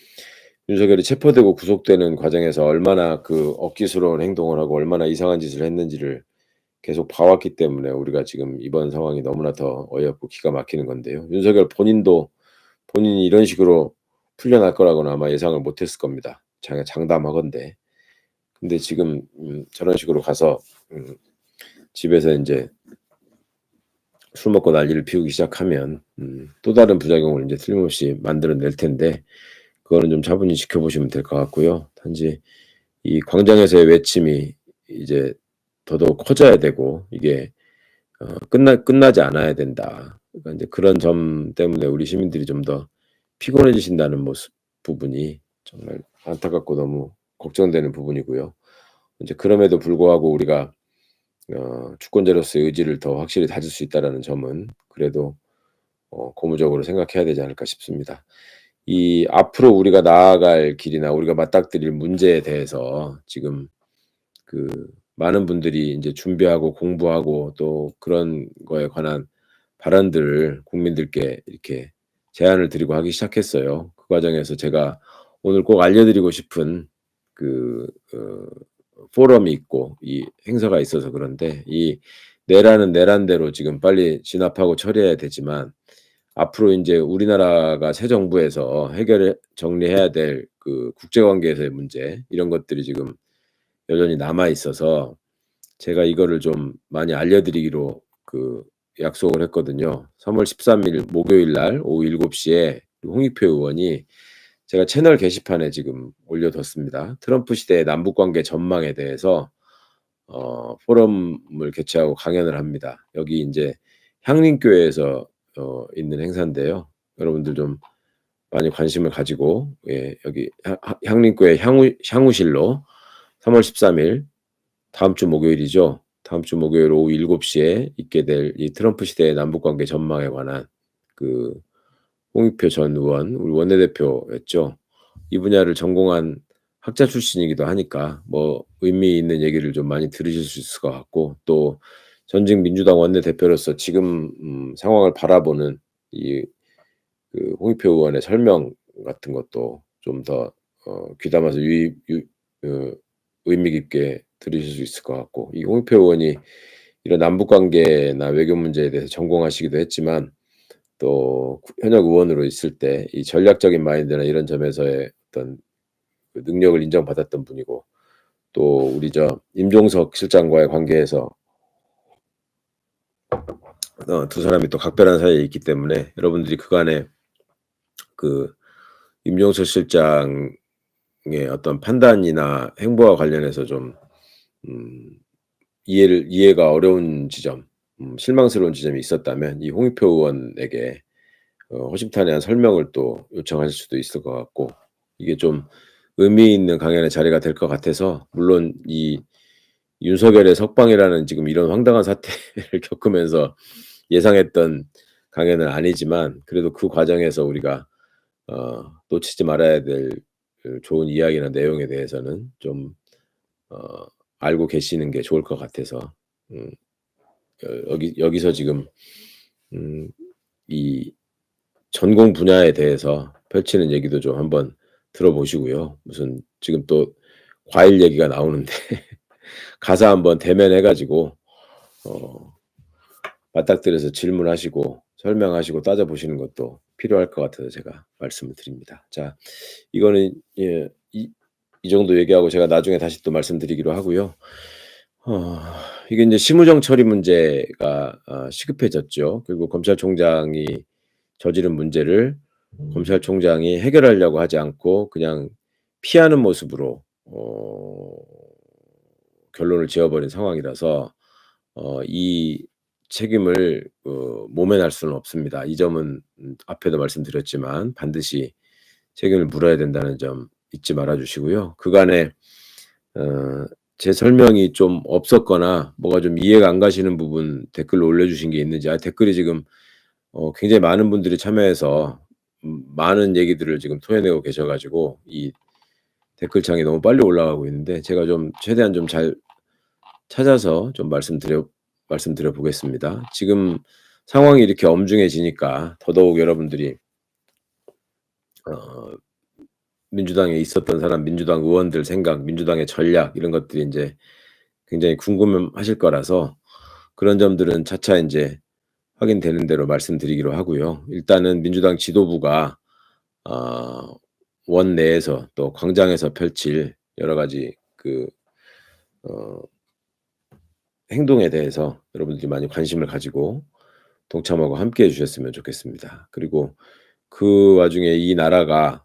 윤석열이 체포되고 구속되는 과정에서 얼마나 그 억지스러운 행동을 하고 얼마나 이상한 짓을 했는지를 계속 봐왔기 때문에 우리가 지금 이번 상황이 너무나 더 어이없고 기가 막히는 건데요. 윤석열 본인도 본인이 이런 식으로 풀려날 거라고는 아마 예상을 못했을 겁니다, 장담하건대. 근데 지금 저런 식으로 가서 집에서 인제 술 먹고 난리를 피우기 시작하면 또 다른 부작용을 인제 틀림없이 만들어 낼 텐데, 그거는 좀 차분히 지켜보시면 될 것 같고요. 단지 이 광장에서의 외침이 이제 더더욱 커져야 되고, 이게 끝나지 않아야 된다. 그러니까 인제 그런 점 때문에 우리 시민들이 좀 더 피곤해지신다는 모습 부분이 정말 안타깝고 너무 걱정되는 부분이고요. 인제 그럼에도 불구하고 우리가 주권자로서의 의지를 더 확실히 다질 수 있다라는 점은 그래도 고무적으로 생각해야 되지 않을까 싶습니다. 이 앞으로 우리가 나아갈 길이나 우리가 맞닥뜨릴 문제에 대해서 지금 그 많은 분들이 인제 준비하고 공부하고 또 그런 거에 관한 발언들을 국민들께 이렇게 제안을 드리고 하기 시작했어요. 그 과정에서 제가 오늘 꼭 알려드리고 싶은 그 포럼이 있고 이 행사가 있어서 그런데, 이 내란은 내란대로 지금 빨리 진압하고 처리해야 되지만 앞으로 인제 우리나라가 새 정부에서 해결해 정리해야 될 그 국제 관계에서의 문제, 이런 것들이 지금 여전히 남아 있어서 제가 이거를 좀 많이 알려드리기로 그 약속을 했거든요. 3월 13일 목요일 날 오후 7시에 홍익표 의원이 제가 채널 게시판에 지금 올려뒀습니다. 트럼프 시대의 남북 관계 전망에 대해서 포럼을 개최하고 강연을 합니다. 여기 인제 향림교회에서 있는 행사인데요. 여러분들 좀 많이 관심을 가지고 여기 향림교회 향후실로 3월 13일 다음 주 목요일이죠. 다음 주 목요일 오후 7시에 있게 될 이 트럼프 시대의 남북 관계 전망에 관한 그 홍익표 전 의원, 우리 원내대표였죠. 이 분야를 전공한 학자 출신이기도 하니까 뭐 의미 있는 얘기를 좀 많이 들으실 수 있을 것 같고, 또 전직 민주당 원내대표로서 지금 상황을 바라보는 이 그 홍익표 의원의 설명 같은 것도 좀 더 귀담아서 유의 유 의미 깊게 들으실 수 있을 것 같고, 이 홍익표 의원이 이런 남북 관계나 외교 문제에 대해서 전공하시기도 했지만 또 현역 의원으로 있을 때 이 전략적인 마인드나 이런 점에서의 어떤 그 능력을 인정받았던 분이고, 또 우리 임종석 실장과의 관계에서 두 사람이 또 각별한 사이에 있기 때문에 여러분들이 그간의 그 임종석 실장의 어떤 판단이나 행보와 관련해서 좀 음 이해가 어려운 지점, 실망스러운 지점이 있었다면 이 홍익표 의원에게 허심탄회한 설명을 또 요청하실 수도 있을 것 같고, 이게 좀 의미 있는 강연의 자리가 될 것 같아서, 물론 이 윤석열의 석방이라는 지금 이런 황당한 사태를 겪으면서 예상했던 강연은 아니지만 그래도 그 과정에서 우리가 놓치지 말아야 될 그 좋은 이야기나 내용에 대해서는 좀 어 알고 계시는 게 좋을 것 같아서 음 여기서 지금 음 이 전공 분야에 대해서 펼치는 얘기도 좀 한번 들어보시고요. 무슨 지금 또 과일 얘기가 나오는데 가서 한번 대면해 가지고 어 맞닥뜨려서 질문하시고 설명하시고 따져 보시는 것도 필요할 것 같아서 제가 말씀을 드립니다. 자, 이거는 이 정도 얘기하고 제가 나중에 다시 또 말씀드리기로 하고요. 어 이게 인제 심우정 처리 문제가 시급해졌죠. 그리고 검찰총장이 저지른 문제를 검찰총장이 해결하려고 하지 않고 그냥 피하는 모습으로 결론을 지어 버린 상황이라서 이 책임을 모면할 수는 없습니다. 이 점은 앞에도 말씀드렸지만 반드시 책임을 물어야 된다는 점 잊지 말아 주시고요. 그간에 어 제 설명이 좀 없었거나 뭐가 좀 이해가 안 가시는 부분 댓글로 올려주신 게 있는지, 댓글이 지금 굉장히 많은 분들이 참여해서 많은 얘기들을 지금 토해내고 계셔 가지고 이 댓글창이 너무 빨리 올라가고 있는데, 제가 좀 최대한 좀 잘 찾아서 좀 말씀드려 보겠습니다. 지금 상황이 이렇게 엄중해지니까 더더욱 여러분들이 어 민주당에 있었던 사람, 민주당 의원들 생각, 민주당의 전략 이런 것들이 인제 굉장히 궁금해하실 거라서 그런 점들은 차차 인제 확인되는 대로 말씀드리기로 하고요. 일단은 민주당 지도부가 어 원내에서 또 광장에서 펼칠 여러 가지 어 행동에 대해서 여러분들이 많이 관심을 가지고 동참하고 함께해 주셨으면 좋겠습니다. 그리고 그 와중에 이 나라가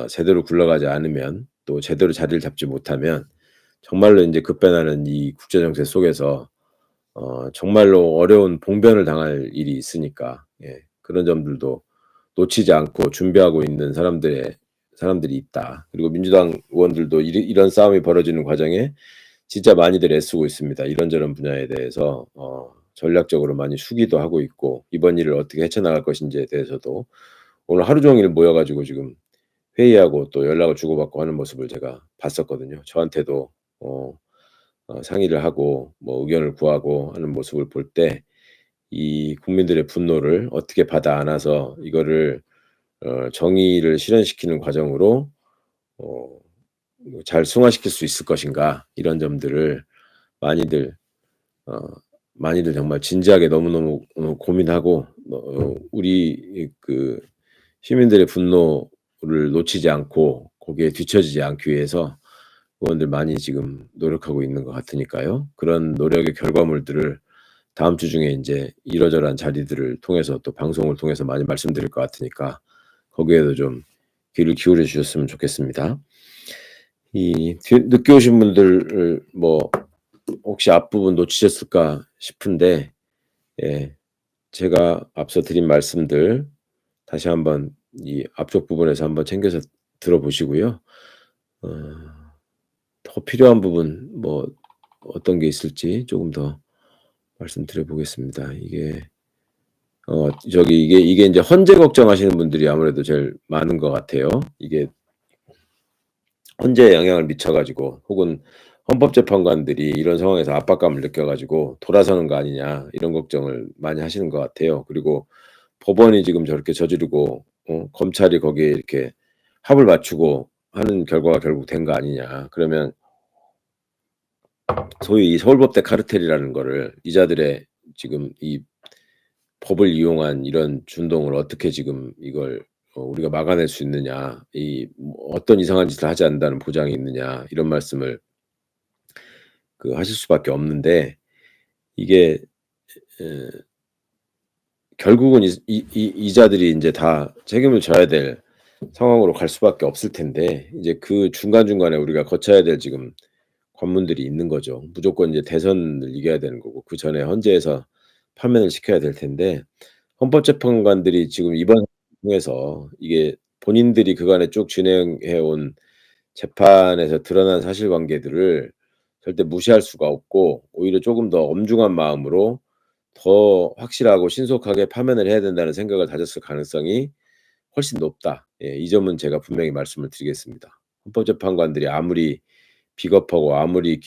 제대로 굴러가지 않으면, 또 제대로 자리를 잡지 못하면 정말로 인제 급변하는 이 국제 정세 속에서 정말로 어려운 봉변을 당할 일이 있으니까, 예, 그런 점들도 놓치지 않고 준비하고 있는 사람들이 있다. 그리고 민주당 의원들도 이런 싸움이 벌어지는 과정에 진짜 많이들 애쓰고 있습니다. 이런저런 분야에 대해서 전략적으로 많이 수기도 하고 있고, 이번 일을 어떻게 헤쳐나갈 것인지에 대해서도 오늘 하루 종일 모여 가지고 지금 회의하고 또 연락을 주고받고 하는 모습을 제가 봤었거든요. 저한테도 어 상의를 하고 뭐 의견을 구하고 하는 모습을 볼 때 이 국민들의 분노를 어떻게 받아 안아서 이거를 정의를 실현시키는 과정으로 어 잘 승화시킬 수 있을 것인가, 이런 점들을 많이들 어 많이들 정말 진지하게 너무너무 고민하고 우리 시민들의 분노를 놓치지 않고 거기에 뒤처지지 않기 위해서 의원들 많이 지금 노력하고 있는 것 같으니까요. 그런 노력의 결과물들을 다음 주 중에 인제 이러저러한 자리들을 통해서 또 방송을 통해서 많이 말씀드릴 것 같으니까 거기에도 좀 귀를 기울여 주셨으면 좋겠습니다. 이 늦게 오신 분들을 뭐 혹시 앞부분 놓치셨을까 싶은데, 예, 제가 앞서 드린 말씀들 다시 한번 이 앞쪽 부분에서 한번 챙겨서 들어보시고요. 어 더 필요한 부분 뭐 어떤 게 있을지 조금 더 말씀드려 보겠습니다. 이게 인제 헌재 걱정하시는 분들이 아무래도 제일 많은 것 같아요. 이게 헌재에 영향을 미쳐 가지고, 혹은 헌법재판관들이 이런 상황에서 압박감을 느껴 가지고 '돌아서는 거 아니냐.' 이런 걱정을 많이 하시는 것 같아요. 그리고 법원이 지금 저렇게 저지르고 검찰이 거기에 이렇게 합을 맞추고 하는 결과가 결국 된 거 아니냐. 그러면 소위 이 서울법대 카르텔이라는 거를, 이자들의 지금 이 법을 이용한 이런 준동을 어떻게 지금 이걸 우리가 막아낼 수 있느냐. 어떤 이상한 짓을 하지 않는다는 보장이 있느냐. 이런 말씀을 하실 수밖에 없는데, 이게 에 결국은 이자들이 인제 다 책임을 져야 될 상황으로 갈 수밖에 없을 텐데, 이제 그 중간중간에 우리가 거쳐야 될 지금 관문들이 있는 거죠. 무조건 이제 대선을 이겨야 되는 거고 그전에 헌재에서 파면을 시켜야 될 텐데, 헌법재판관들이 지금 이번 통해서 이게 본인들이 그간에 쭉 진행해 온 재판에서 드러난 사실관계들을 절대 무시할 수가 없고, 오히려 쪼금 더 엄중한 마음으로 더 확실하고 신속하게 파면을 해야 된다는 생각을 가졌을 가능성이 훨씬 높다. 예, 이 점은 제가 분명히 말씀을 드리겠습니다. 헌법재판관들이 아무리 비겁하고 아무리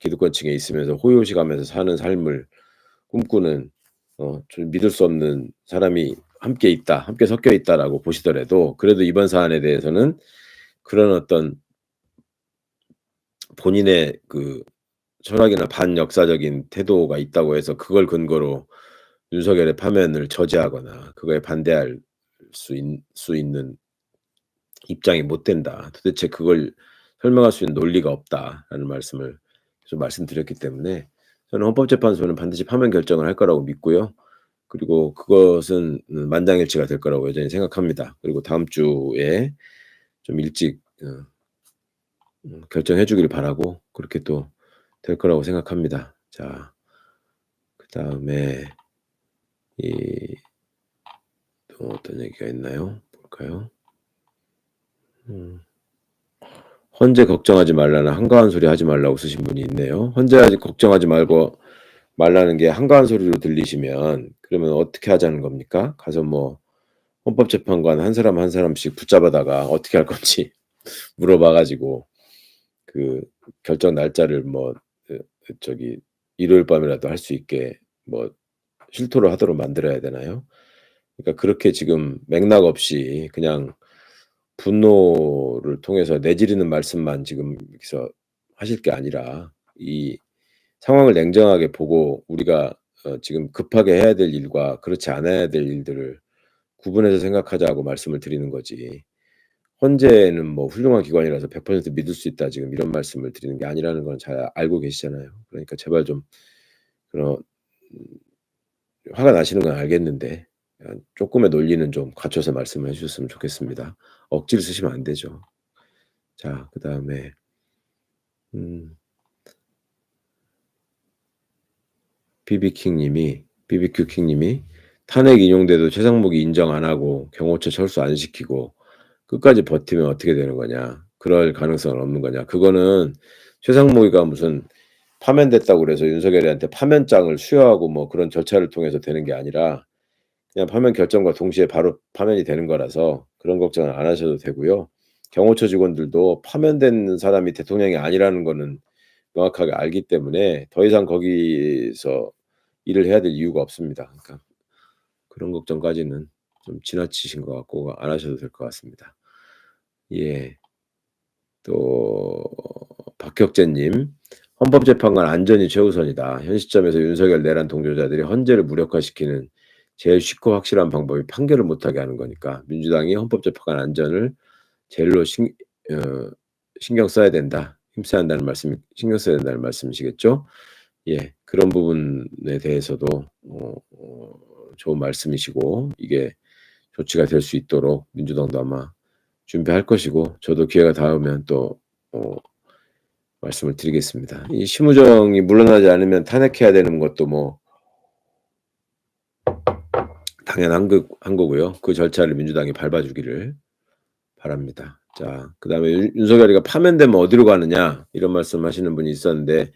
기득권층에 있으면서 호요시가면서 사는 삶을 꿈꾸는 좀 믿을 수 없는 사람이 함께 있다, 함께 섞여 있다라고 보시더라도 그래도 이번 사안에 대해서는 그런 어떤 본인의 그 철학이나 반역사적인 태도가 있다고 해서 그걸 근거로 윤석열의 파면을 저지하거나 그거에 반대할 수 있는 입장이 못 된다. 도대체 그걸 설명할 수 있는 논리가 없다라는 말씀을 계속 말씀드렸기 때문에 저는 헌법재판소는 반드시 파면 결정을 할 거라고 믿고요. 그리고 그것은 만장일치가 될 거라고 여전히 생각합니다. 그리고 다음 주에 좀 일찍 결정해 주길 바라고 그렇게 또 될 거라고 생각합니다. 자, 그다음에 또 어떤 얘기가 있나요? 볼까요? 헌재 걱정하지 말라는 한가한 소리 하지 말라고 쓰신 분이 있네요. 헌재 걱정하지 말고 말라는 게 한가한 소리로 들리시면 그러면 어떻게 하자는 겁니까? 가서 뭐 헌법재판관 한 사람 한 사람씩 붙잡아다가 어떻게 할 건지 물어봐 가지고 그 결정 날짜를 뭐 저기 일요일 밤이라도 할 수 있게 뭐 실토를 하도록 만들어야 되나요? 그러니까 그렇게 지금 맥락 없이 그냥 분노를 통해서 내지르는 말씀만 지금 여기서 하실 게 아니라 이 상황을 냉정하게 보고 우리가 지금 급하게 해야 될 일과 그렇지 않아야 될 일들을 구분해서 생각하자고 말씀을 드리는 거지. 헌재는 뭐 훌륭한 기관이라서 100% 믿을 수 있다 지금 이런 말씀을 드리는 게 아니라는 건 잘 알고 계시잖아요. 그러니까 제발 좀 그런 화가 나시는 건 알겠는데 쪼끔의 논리는 좀 갖춰서 말씀해 주셨으면 좋겠습니다. 억지를 쓰시면 안 되죠. 자, 그다음에 음 BBQ 킹님이 탄핵 인용돼도 최상목이 인정 안 하고 경호처 철수 안 시키고 끝까지 버티면 어떻게 되는 거냐. 그럴 가능성은 없는 거냐. 그거는 최상목이가 무슨 파면됐다고 그래서 윤석열이한테 파면장을 수여하고 뭐 그런 절차를 통해서 되는 게 아니라 그냥 파면 결정과 동시에 바로 파면이 되는 거라서 그런 걱정은 안 하셔도 되고요. 경호처 직원들도 파면된 사람이 대통령이 아니라는 거는 명확하게 알기 때문에 더 이상 거기서 일을 해야 될 이유가 없습니다. 그러니까 그런 걱정까지는 좀 지나치신 것 같고 안 하셔도 될 것 같습니다. 예. 또 박혁재님, 헌법재판관 안전이 최우선이다. 현 시점에서 윤석열 내란 동조자들이 헌재를 무력화시키는 제일 쉽고 확실한 방법이 판결을 못하게 하는 거니까 민주당이 헌법재판관 안전을 제일로 신경 써야 된다. 힘써야 한다는 말씀, 신경 써야 된다는 말씀이시겠죠? 예, 그런 부분에 대해서도 좋은 말씀이시고 이게 조치가 될 수 있도록 민주당도 아마 준비할 것이고 저도 기회가 닿으면 또 말씀을 드리겠습니다. 이 심우정이 물러나지 않으면 탄핵해야 되는 것도 뭐 당연한 거고요. 그 절차를 민주당이 밟아주기를 바랍니다. 자, 그다음에 윤석열이가 파면되면 어디로 가느냐 이런 말씀하시는 분이 있었는데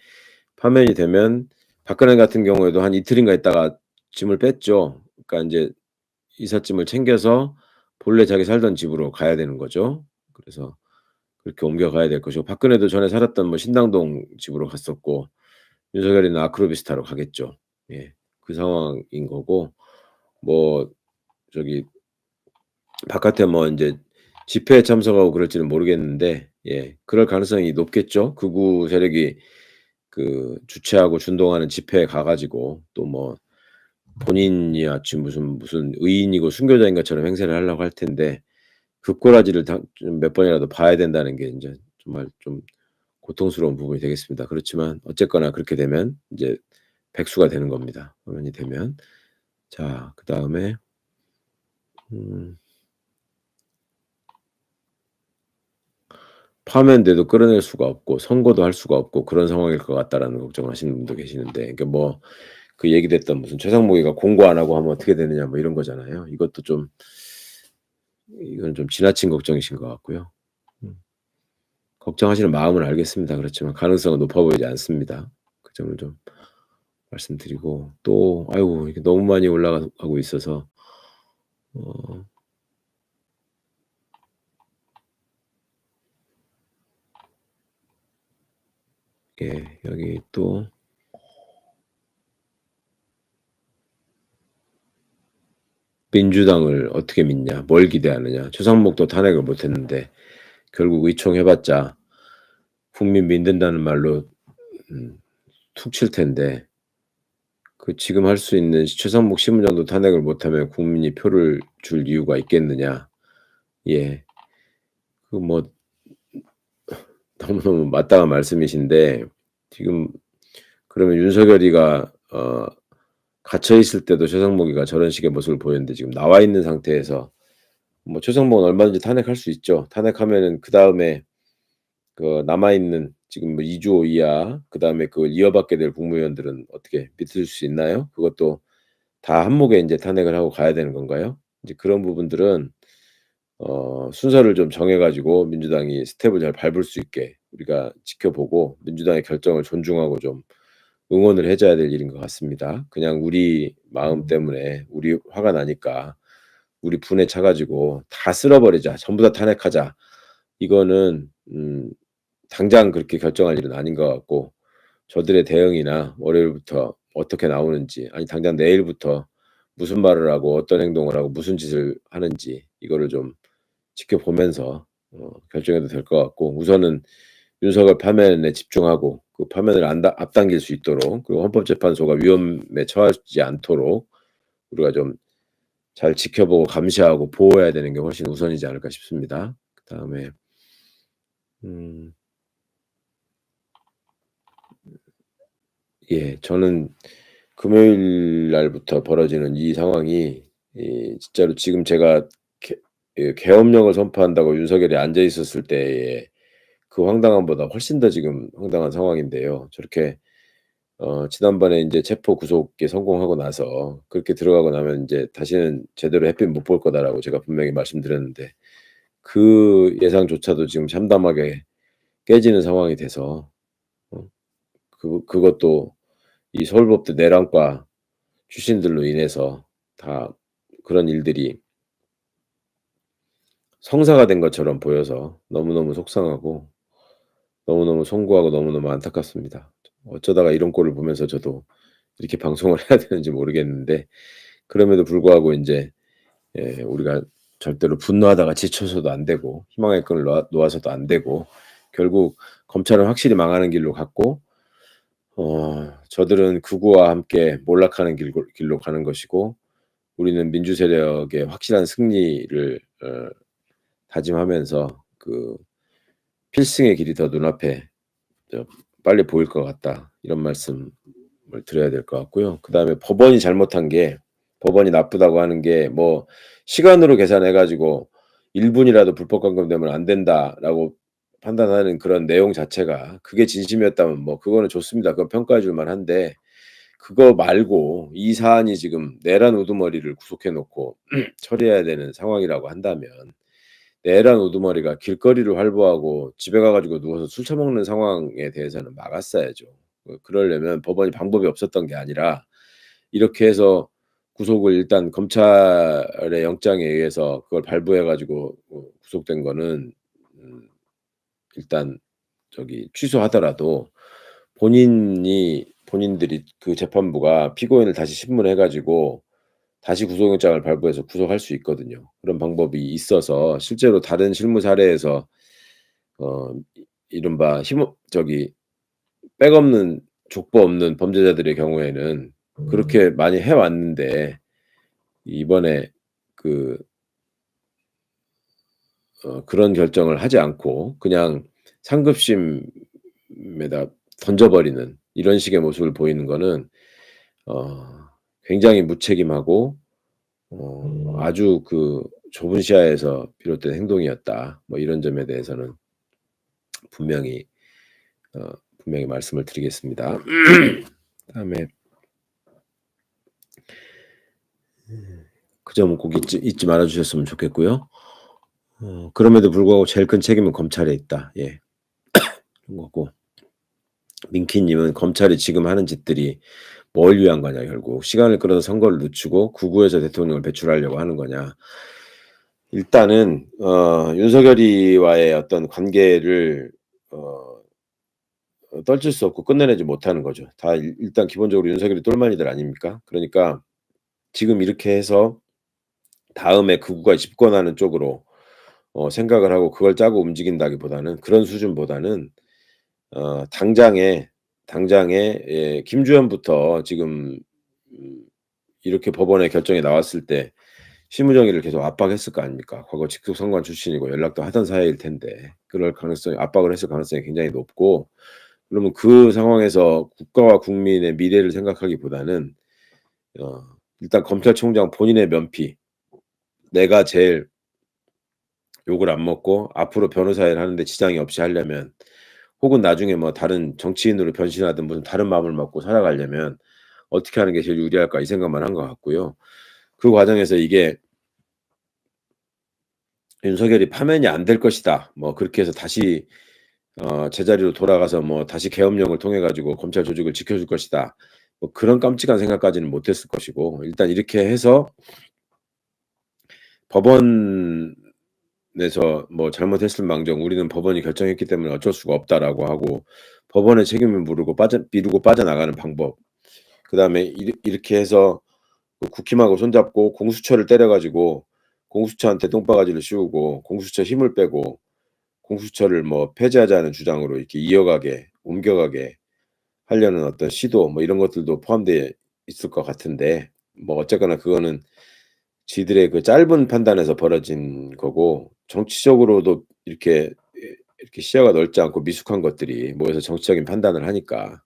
파면이 되면 박근혜 같은 경우에도 한 이틀인가 있다가 짐을 뺐죠. 그러니까 인제 이삿짐을 챙겨서 본래 자기 살던 집으로 가야 되는 거죠. 그래서 그렇게 옮겨가야 될 것이고 박근혜도 전에 살았던 뭐 신당동 집으로 갔었고 윤석열이는 아크로비스타로 가겠죠. 예. 그 상황인 거고 뭐 저기 바깥에 뭐 인제 집회에 참석하고 그럴지는 모르겠는데 예 그럴 가능성이 높겠죠. 극우 세력이 그 주최하고 준동하는 집회에 가 가지고 또 뭐 본인이 마치 무슨 의인이고 순교자인 것처럼 행세를 하려고 할 텐데 그 꼬라지를 좀 몇 번이라도 봐야 된다는 게 인제 정말 좀 고통스러운 부분이 되겠습니다. 그렇지만 어쨌거나 그렇게 되면 인제 백수가 되는 겁니다, 화면이 되면. 자, 그다음에 음 파면돼도 끌어낼 수가 없고 선거도 할 수가 없고 그런 상황일 것 같다라는 걱정하시는 분도 계시는데 그러니까 뭐 그 얘기됐던 무슨 최상목이가 공고 안 하고 하면 어떻게 되느냐 뭐 이런 거잖아요. 이것도 좀 이건 좀 지나친 걱정이신 것 같고요. 음 걱정하시는 마음은 알겠습니다. 그렇지만 가능성은 높아 보이지 않습니다. 그 점을 좀 말씀드리고 또 아이고 이게 너무 많이 올라가고 있어서 어 예. 여기 또 민주당을 어떻게 믿냐. 뭘 기대하느냐. 최상목도 탄핵을 못 했는데 결국 의총해 봤자 국민 믿는다는 말로 툭 칠 텐데 그 지금 할 수 있는 최상목 심의장도 탄핵을 못하면 국민이 표를 줄 이유가 있겠느냐. 예. 그 뭐 너무너무 마땅한 말씀이신데 지금 그러면 윤석열이가 갇혀 있을 때도 최상목이가 저런 식의 모습을 보였는데 지금 나와 있는 상태에서 뭐 최상목은 얼마든지 탄핵할 수 있죠. 탄핵하면은 그다음에 그 남아 있는 지금 뭐 2조 이하 그다음에 그걸 이어받게 될 국무위원들은 어떻게 믿을 수 있나요? 그것도 다 한목에 인제 탄핵을 하고 가야 되는 건가요? 이제 그런 부분들은 순서를 좀 정해 가지고 민주당이 스텝을 잘 밟을 수 있게 우리가 지켜보고 민주당의 결정을 존중하고 좀 응원을 해 줘야 될 일인 것 같습니다. 그냥 우리 마음 때문에 우리 화가 나니까 우리 분에 차 가지고 "다 쓸어 버리자. 전부 다 탄핵하자." 이거는 당장 그렇게 결정할 일은 아닌 것 같고 저들의 대응이나 월요일부터 어떻게 나오는지 아니 당장 내일부터 무슨 말을 하고 어떤 행동을 하고 무슨 짓을 하는지 이거를 좀 지켜보면서 결정해도 될 것 같고 우선은 윤석열 파면에 집중하고 그 파면을 안 앞당길 수 있도록 그리고 헌법재판소가 위험에 처하지 않도록 우리가 좀 잘 지켜보고 감시하고 보호해야 되는 게 훨씬 우선이지 않을까 싶습니다. 그다음에 음 예 저는 금요일 날부터 벌어지는 이 상황이 진짜로 지금 제가 계엄령을 선포한다고 윤석열이 앉아 있었을 때의 그 황당함보다 훨씬 더 지금 황당한 상황인데요. 저렇게 지난번에 인제 체포 구속에 성공하고 나서 그렇게 들어가고 나면 인제 "다시는 제대로 햇빛 못 볼 거다."라고 제가 분명히 말씀드렸는데 그 예상조차도 지금 참담하게 깨지는 상황이 돼서 어 그것도 이 서울법대 내란과 출신들로 인해서 다 그런 일들이 성사가 된 것처럼 보여서 너무너무 속상하고 너무너무 송구하고 너무너무 안타깝습니다. 어쩌다가 이런 꼴을 보면서 저도 이렇게 방송을 해야 되는지 모르겠는데 그럼에도 불구하고 인제 우리가 절대로 분노하다가 지쳐서도 안 되고 희망의 끈을 놓아서도 안 되고 결국 검찰은 확실히 망하는 길로 갔고 저들은 극우와 함께 몰락하는 길로 가는 것이고 우리는 민주 세력의 확실한 승리를 다짐하면서 그 "필승의 길이 더 눈앞에 빨리 보일 것 같다." 이런 말씀을 드려야 될 것 같고요. 그다음에 법원이 잘못한 게 법원이 나쁘다고 하는 게 뭐 시간으로 계산해 가지고 '1 분이라도 불법 감금되면 안 된다.'라고 판단하는 그런 내용 자체가 그게 진심이었다면 뭐 그거는 좋습니다. 그건 평가해 줄 만한데 그거 말고 이 사안이 지금 내란 우두머리를 구속해 놓고 처리해야 되는 상황이라고 한다면 내란 우두머리가 길거리를 활보하고 집에 가 가지고 누워서 술 처먹는 상황에 대해서는 막았어야죠. 그러려면 법원이 방법이 없었던 게 아니라 이렇게 해서 구속을 일단 검찰의 영장에 의해서 그걸 발부해 가지고 구속된 거는 음 일단 취소하더라도 본인들이 그 재판부가 피고인을 다시 신문해 가지고 다시 구속영장을 발부해서 구속할 수 있거든요. 그런 방법이 있어서 실제로 다른 실무 사례에서 이른바 힘없 백 없는 족보 없는 범죄자들의 경우에는 그렇게 많이 해 왔는데 이번에 그 그런 결정을 하지 않고 그냥 상급심에다 던져 버리는 이런 식의 모습을 보이는 거는 어 굉장히 무책임하고 아주 그 좁은 시야에서 비롯된 행동이었다. 뭐 이런 점에 대해서는 분명히 분명히 말씀을 드리겠습니다. 그다음에 그 점은 꼭 잊지 말아 주셨으면 좋겠고요. 그럼에도 불구하고 제일 큰 책임은 검찰에 있다. 예. 그런 거고 민키 님은 검찰이 지금 하는 짓들이 뭘 위한 거냐 결국. 시간을 끌어서 선거를 늦추고 극우에서 대통령을 배출하려고 하는 거냐. 일단은 윤석열이와의 어떤 관계를 어 떨칠 수 없고 끝내내지 못하는 거죠. 다 일단 기본적으로 윤석열이 똘마니들 아닙니까? 그러니까 지금 이렇게 해서 다음에 극우가 집권하는 쪽으로 생각을 하고 그걸 짜고 움직인다기보다는 그런 수준보다는 당장에 예 김주현부터 지금 음 이렇게 법원의 결정이 나왔을 때 실무정의를 계속 압박했을 거 아닙니까? 과거 직속상관 출신이고 연락도 하던 사이일 텐데 그럴 가능성이 압박을 했을 가능성이 굉장히 높고 그러면 그 상황에서 국가와 국민의 미래를 생각하기보다는 어 일단 검찰총장 본인의 면피, 내가 제일 욕을 안 먹고 앞으로 변호사 일 하는데 지장이 없이 하려면 혹은 나중에 뭐 다른 정치인으로 변신하든 무슨 다른 마음을 먹고 살아가려면 '어떻게 하는 게 제일 유리할까.' 이 생각만 한 것 같고요. 그 과정에서 이게 '윤석열이 파면이 안 될 것이다.' 뭐 그렇게 해서 다시 제자리로 돌아가서 뭐 '다시 계엄령을 통해 가지고 검찰 조직을 지켜줄 것이다.' 뭐 그런 깜찍한 생각까지는 못 했을 것이고 일단 이렇게 해서 법원에서 뭐 잘못했을 망정 "우리는 법원이 결정했기 때문에 어쩔 수가 없다."라고 하고 법원의 책임을 미루고 빠져나가는 방법. 그다음에 이렇게 해서 그 국힘하고 손잡고 공수처를 때려 가지고 공수처한테 똥바가지를 씌우고 공수처 힘을 빼고 공수처를 뭐 폐지하자는 주장으로 이렇게 이어가게 옮겨가게 하려는 어떤 시도 뭐 이런 것들도 포함되어 있을 것 같은데 뭐 어쨌거나 그거는 지들의 그 짧은 판단에서 벌어진 거고 정치적으로도 이렇게 시야가 넓지 않고 미숙한 것들이 모여서 정치적인 판단을 하니까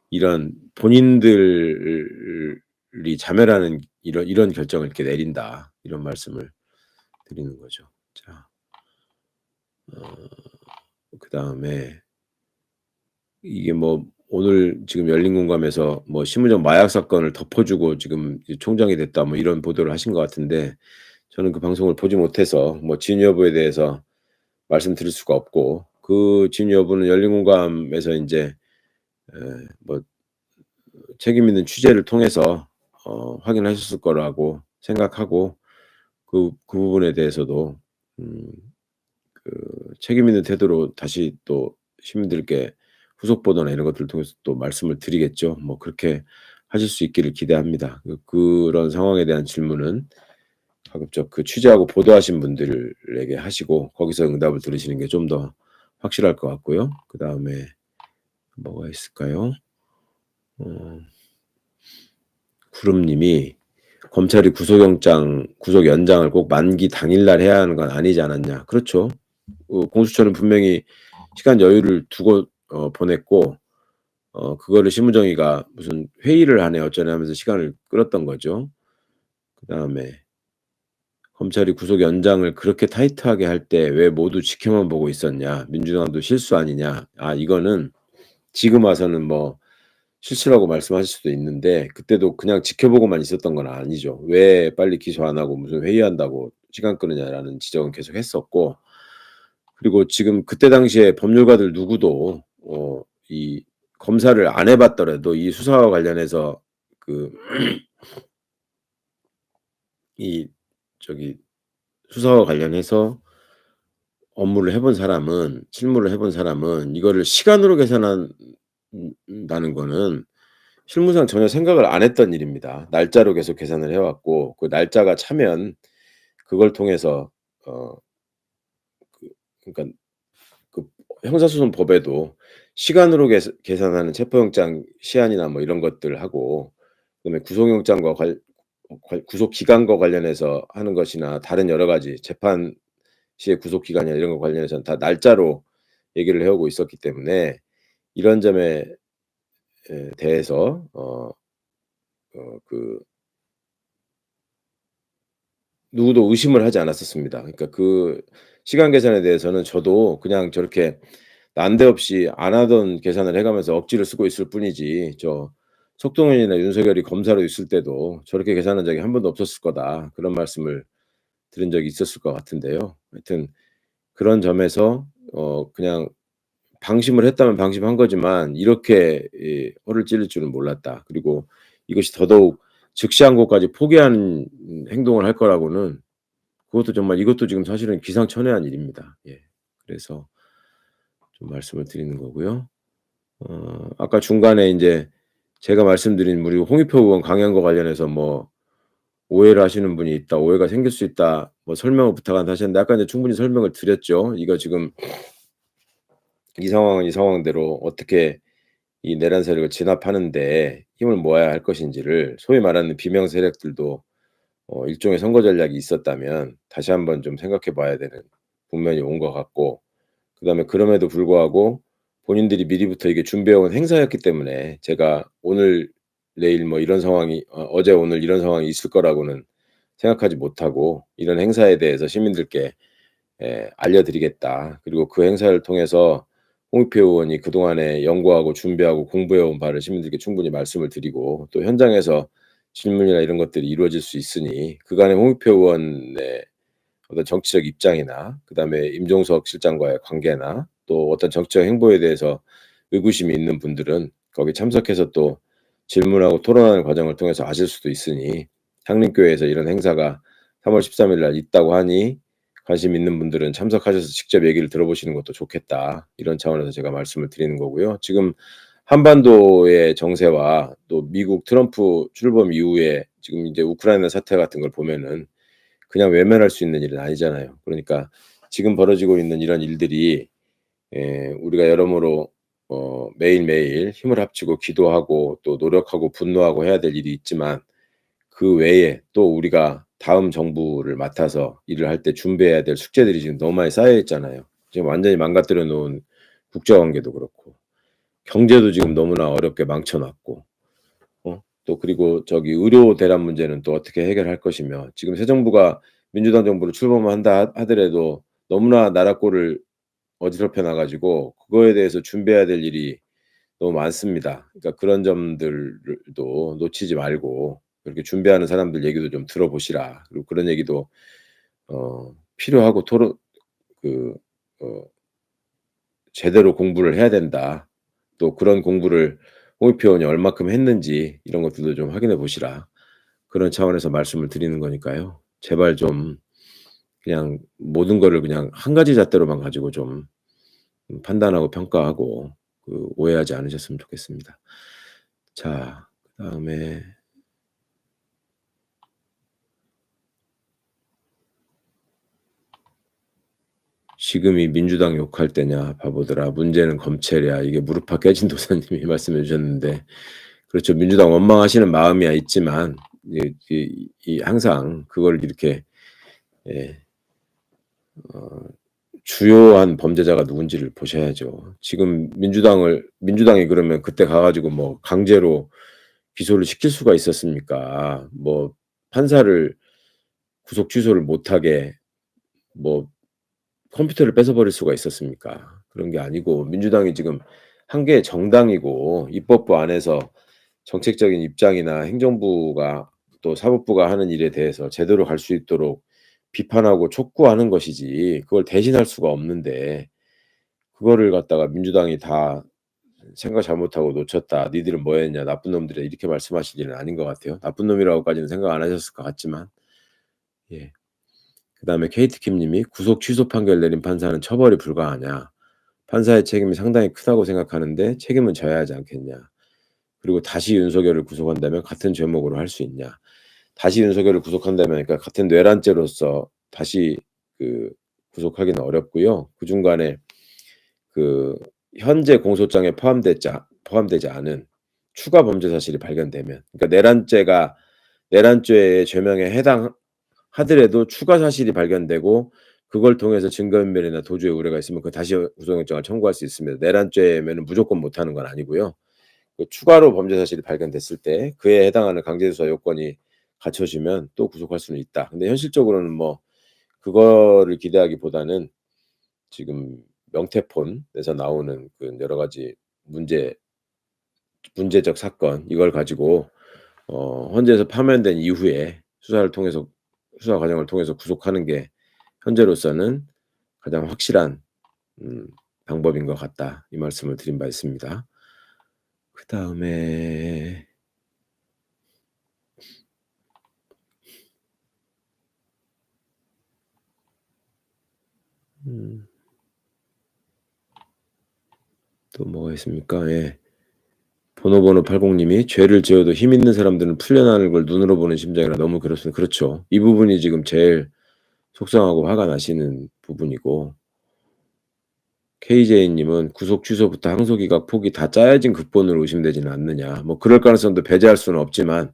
이런 본인들이 자멸하는 이런 결정을 이렇게 내린다. 이런 말씀을 드리는 거죠. 자 그다음에 이게 뭐 오늘 지금 열린 공감에서 뭐 심우정 마약 사건을 덮어주고 지금 이제 총장이 됐다 뭐 이런 보도를 하신 것 같은데 저는 그 방송을 보지 못해서 뭐 진위 여부에 대해서 말씀드릴 수가 없고 그 진위 여부는 열린 공감에서 인제 뭐 책임 있는 취재를 통해서 확인하셨을 거라고 생각하고 그 부분에 대해서도 음 책임 있는 태도로 다시 또 시민들께 후속 보도나 이런 것들을 통해서 또 말씀을 드리겠죠. 뭐 그렇게 하실 수 있기를 기대합니다. 그런 상황에 대한 질문은 가급적 그 취재하고 보도하신 분들에게 하시고 거기서 응답을 들으시는 게 좀 더 확실할 것 같고요. 그다음에 뭐가 있을까요? 어 구름 님이 "검찰이 구속 연장을 꼭 만기 당일날 해야 하는 건 아니지 않았냐." 그렇죠. 공수처는 분명히 시간 여유를 두고 보냈고 그거를 심우정이가 무슨 회의를 하네 어쩌네 하면서 시간을 끌었던 거죠. 그다음에 "검찰이 구속 연장을 그렇게 타이트하게 할 때 왜 모두 지켜만 보고 있었냐. 민주당도 실수 아니냐." 이거는 지금 와서는 뭐 실수라고 말씀하실 수도 있는데 그때도 그냥 지켜보고만 있었던 건 아니죠. "왜 빨리 기소 안 하고 무슨 회의한다고 시간 끄느냐."라는 지적은 계속 했었고 그리고 지금 그때 당시에 법률가들 누구도 이 검사를 안 해 봤더라도 이 수사와 관련해서 그 이 저기 수사와 관련해서 업무를 해본 사람은 실무를 해본 사람은 이거를 시간으로 계산한 다는 거는 실무상 전혀 생각을 안 했던 일입니다. 날짜로 계속 계산을 해 왔고 그 날짜가 차면 그걸 통해서 어 그 그러니까 그 형사소송법에도 시간으로 계산하는 체포영장 시한이나 뭐 이런 것들하고 그다음에 구속영장과 구속 기간과 관련해서 하는 것이나 다른 여러 가지 재판 시의 구속 기간이나 이런 거 관련해서는 다 날짜로 얘기를 해 오고 있었기 때문에 이런 점에 대해서 그 누구도 의심을 하지 않았었습니다. 그러니까 그 시간 계산에 대해서는 저도 그냥 저렇게 난데없이 안 하던 계산을 해 가면서 억지를 쓰고 있을 뿐이지 석동현이나 윤석열이 검사로 있을 때도 저렇게 계산한 적이 한 번도 없었을 거다. 그런 말씀을 드린 적이 있었을 것 같은데요. 하여튼 그런 점에서 그냥 방심을 했다면 방심한 거지만 이렇게 허를 찔릴 줄은 몰랐다. 그리고 이것이 더더욱 즉시항고까지 포기하는 행동을 할 거라고는 그것도 정말 이것도 지금 사실은 기상천외한 일입니다. 예. 그래서 좀 말씀을 드리는 거고요. 아까 중간에 인제 제가 말씀드린 우리 홍익표 의원 강연과 관련해서 뭐 오해를 하시는 분이 있다. 오해가 생길 수 있다. 뭐 설명을 부탁한다 하셨는데 아까 이제 충분히 설명을 드렸죠. 이거 지금 이 상황은 이 상황대로 어떻게 이 내란 세력을 진압하는 데 힘을 모아야 할 것인지를 소위 말하는 비명 세력들도 일종의 선거 전략이 있었다면 다시 한번 좀 생각해 봐야 되는 국면이 온 것 같고, 그다음에 그럼에도 불구하고 본인들이 미리부터 이게 준비해 온 행사였기 때문에 제가 오늘 내일 뭐 이런 상황이 어제 오늘 이런 상황이 있을 거라고는 생각하지 못하고, 이런 행사에 대해서 시민들께 알려드리겠다. 그리고 그 행사를 통해서 홍익표 의원이 그동안에 연구하고 준비하고 공부해 온 바를 시민들께 충분히 말씀을 드리고, 또 현장에서 질문이나 이런 것들이 이루어질 수 있으니 그간의 홍익표 의원의 어떤 정치적 입장이나 그다음에 임종석 실장과의 관계나 또 어떤 정치적 행보에 대해서 의구심이 있는 분들은 거기 참석해서 또 질문하고 토론하는 과정을 통해서 아실 수도 있으니, 향림교회에서 이런 행사가 3월 13일 날 있다고 하니 관심 있는 분들은 참석하셔서 직접 얘기를 들어보시는 것도 좋겠다. 이런 차원에서 제가 말씀을 드리는 거고요. 지금 한반도의 정세와 또 미국 트럼프 출범 이후에 지금 이제 우크라이나 사태 같은 걸 보면은 그냥 외면할 수 있는 일은 아니잖아요. 그러니까 지금 벌어지고 있는 이런 일들이 우리가 여러모로 매일매일 힘을 합치고 기도하고 또 노력하고 분노하고 해야 될 일이 있지만, 그 외에 또 우리가 다음 정부를 맡아서 일을 할 때 준비해야 될 숙제들이 지금 너무 많이 쌓여 있잖아요. 지금 완전히 망가뜨려 놓은 국제 관계도 그렇고 경제도 지금 너무나 어렵게 망쳐 놨고, 또 그리고 저기 의료 대란 문제는 또 어떻게 해결할 것이며, 지금 새 정부가 민주당 정부로 출범한다 하더라도 너무나 나라 꼴을 어지럽혀 놔 가지고 그거에 대해서 준비해야 될 일이 너무 많습니다. 그러니까 그런 점들도 놓치지 말고 그렇게 준비하는 사람들 얘기도 좀 들어보시라. 그리고 그런 얘기도 필요하고 토론 그 어 "제대로 공부를 해야 된다." 또 그런 공부를 홍익표 의원이 얼마큼 했는지 이런 것들도 좀 확인해 보시라. 그런 차원에서 말씀을 드리는 거니까요. 제발 좀 그냥 모든 거를 그냥 한 가지 잣대로만 가지고 좀 판단하고 평가하고 오해하지 않으셨으면 좋겠습니다. 자, 그다음에 "지금이 민주당 욕할 때냐 바보들아. 문제는 검찰이야." 이게 무릎팍 깨진 도사님이 말씀해 주셨는데, 그렇죠. 민주당 원망하시는 마음이야 있지만 항상 그걸 이렇게 예 주요한 범죄자가 누군지를 보셔야죠. 지금 민주당이 그러면 그때 가 가지고 뭐 강제로 기소를 시킬 수가 있었습니까? 뭐 판사를 구속 취소를 못하게 뭐 컴퓨터를 뺏어버릴 수가 있었습니까? 그런 게 아니고, 민주당이 지금 한 개의 정당이고 입법부 안에서 정책적인 입장이나 행정부가 또 사법부가 하는 일에 대해서 제대로 갈 수 있도록 비판하고 촉구하는 것이지, 그걸 대신할 수가 없는데 그거를 갖다가 민주당이 다 "생각 잘못하고 놓쳤다. 니들은 뭐 했냐. 나쁜 놈들이야." 이렇게 말씀하실 일은 아닌 것 같아요. 나쁜 놈이라고까지는 생각 안 하셨을 것 같지만. 예. 그다음에 케이트킴 님이 "구속 취소 판결 내린 판사는 처벌이 불가하냐. 판사의 책임이 상당히 크다고 생각하는데 책임은 져야 하지 않겠냐. 그리고 다시 윤석열을 구속한다면 같은 죄목으로 할 수 있냐." 다시 윤석열을 구속한다면, 그러니까 같은 뇌란죄로서 다시 구속하기는 어렵고요. 그중간에 그 현재 공소장에 포함되지 않은 추가 범죄 사실이 발견되면, 그러니까 내란죄의 죄명에 해당하더라도 추가 사실이 발견되고 그걸 통해서 증거인멸이나 도주의 우려가 있으면 다시 구속영장을 청구할 수 있습니다. 내란죄면은 무조건 못하는 건 아니고요. 추가로 범죄 사실이 발견됐을 때 그에 해당하는 강제수사 요건이 갖춰지면 또 구속할 수는 있다. 근데 현실적으로는 뭐 그거를 기대하기보다는 지금 명태폰에서 나오는 여러 가지 문제 문제적 사건, 이걸 가지고 헌재에서 파면된 이후에 수사 과정을 통해서 구속하는 게 현재로서는 가장 확실한 음 방법인 것 같다. 이 말씀을 드린 바 있습니다. 그다음에 음 또 뭐가 있습니까? 예. 번호번호 80 님이 "죄를 지어도 힘 있는 사람들은 풀려나는 걸 눈으로 보는 심정이라 너무 그렇습니다." 그렇죠. 이 부분이 지금 제일 속상하고 화가 나시는 부분이고, KJ 님은 "구속 취소부터 항소기각 폭이 다 짜여진 극본으로 의심되지는 않느냐." 뭐 그럴 가능성도 배제할 수는 없지만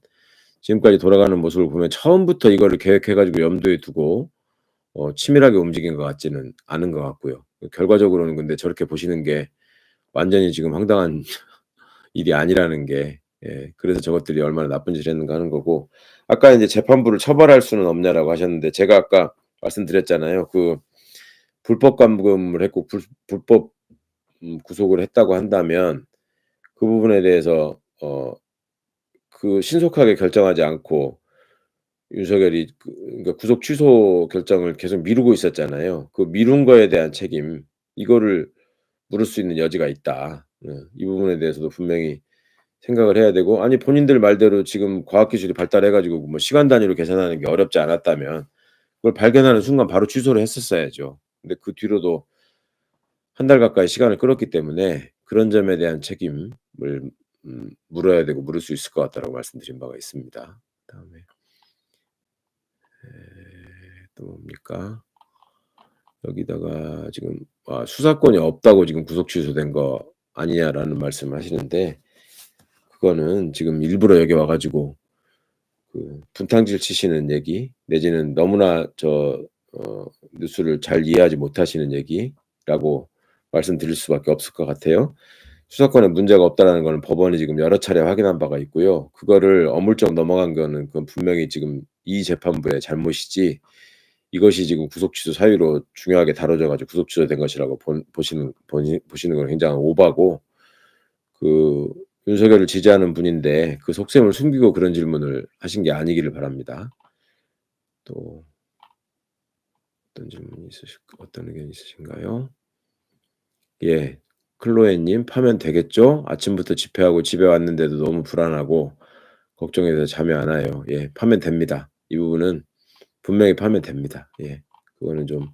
지금까지 돌아가는 모습을 보면 처음부터 이거를 계획해 가지고 염두에 두고 치밀하게 움직인 것 같지는 않은 것 같고요. 결과적으로는 근데 저렇게 보시는 게 완전히 지금 황당한 일이 아니라는 게, 그래서 저것들이 얼마나 나쁜 짓을 했는가 하는 거고, 아까 인제 "재판부를 처벌할 수는 없냐."라고 하셨는데 제가 아까 말씀드렸잖아요. 그 불법 감금을 했고 불법 구속을 했다고 한다면 그 부분에 대해서 신속하게 결정하지 않고 윤석열이 그러니까 구속 취소 결정을 계속 미루고 있었잖아요. 그 미룬 거에 대한 책임, 이거를 물을 수 있는 여지가 있다. 이 부분에 대해서도 분명히 생각을 해야 되고, 아니 본인들 말대로 지금 과학기술이 발달해 가지고 뭐 시간 단위로 계산하는 게 어렵지 않았다면 그걸 발견하는 순간 바로 취소를 했었어야죠. 근데 그 뒤로도 한 달 가까이 시간을 끌었기 때문에 그런 점에 대한 책임을 물어야 되고 물을 수 있을 것 같다라고 말씀드린 바가 있습니다. 그다음에 또 뭡니까? 여기다가 지금 "수사권이 없다고 지금 구속 취소된 거 아니냐."라는 말씀을 하시는데, 그거는 지금 일부러 여기 와 가지고 분탕질 치시는 얘기, 내지는 너무나 뉴스를 잘 이해하지 못하시는 얘기라고 말씀드릴 수밖에 없을 것 같아요. 수사권에 문제가 없다라는 거는 법원이 지금 여러 차례 확인한 바가 있고요. 그거를 어물쩍 넘어간 거는 그건 분명히 지금 이 재판부의 잘못이지, 이것이 지금 구속 취소 사유로 중요하게 다뤄져 가지고 구속 취소된 것이라고 보시는 건 굉장한 오바고, 그 윤석열을 지지하는 분인데 그 속셈을 숨기고 그런 질문을 하신 게 아니기를 바랍니다. 또 어떤 의견이 있으신가요? 예. 클로에 님 "파면 되겠죠? 아침부터 집회하고 집에 왔는데도 너무 불안하고 걱정해서 잠이 안 와요." 예. 파면 됩니다. 이 부분은 분명히 파면 됩니다. 예. 그거는 좀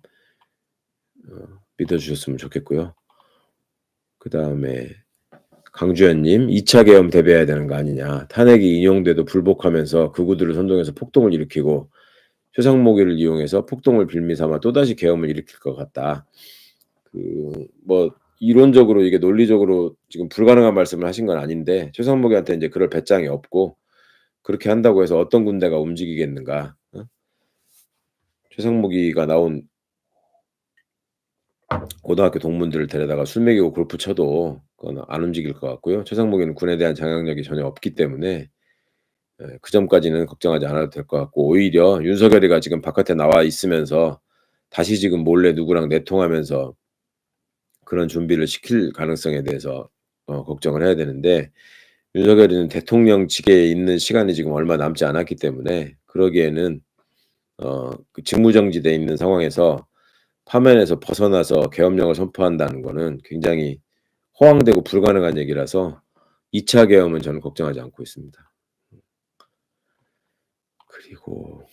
믿어 주셨으면 좋겠고요. 그다음에 강주현 님 "2차 계엄 대비해야 되는 거 아니냐. 탄핵이 인용돼도 불복하면서 극우들을 선동해서 폭동을 일으키고 최상목이를 이용해서 폭동을 빌미 삼아 또다시 계엄을 일으킬 것 같다." 뭐 이론적으로 이게 논리적으로 지금 불가능한 말씀을 하신 건 아닌데, 최상목이한테 인제 그럴 배짱이 없고 그렇게 한다고 해서 어떤 군대가 움직이겠는가. 최상목이가 나온 고등학교 동문들을 데려다가 술 먹이고 골프 쳐도 그건 안 움직일 것 같고요. 최상목이는 군에 대한 장악력이 전혀 없기 때문에 그 점까지는 걱정하지 않아도 될 것 같고, 오히려 윤석열이가 지금 바깥에 나와 있으면서 다시 지금 몰래 누구랑 내통하면서 그런 준비를 시킬 가능성에 대해서 걱정을 해야 되는데, 윤석열이는 대통령직에 있는 시간이 지금 얼마 남지 않았기 때문에 그러기에는 그 직무정지돼 있는 상황에서 파면에서 벗어나서 계엄령을 선포한다는 거는 굉장히 허황되고 불가능한 얘기라서 2차 계엄은 저는 걱정하지 않고 있습니다. 그리고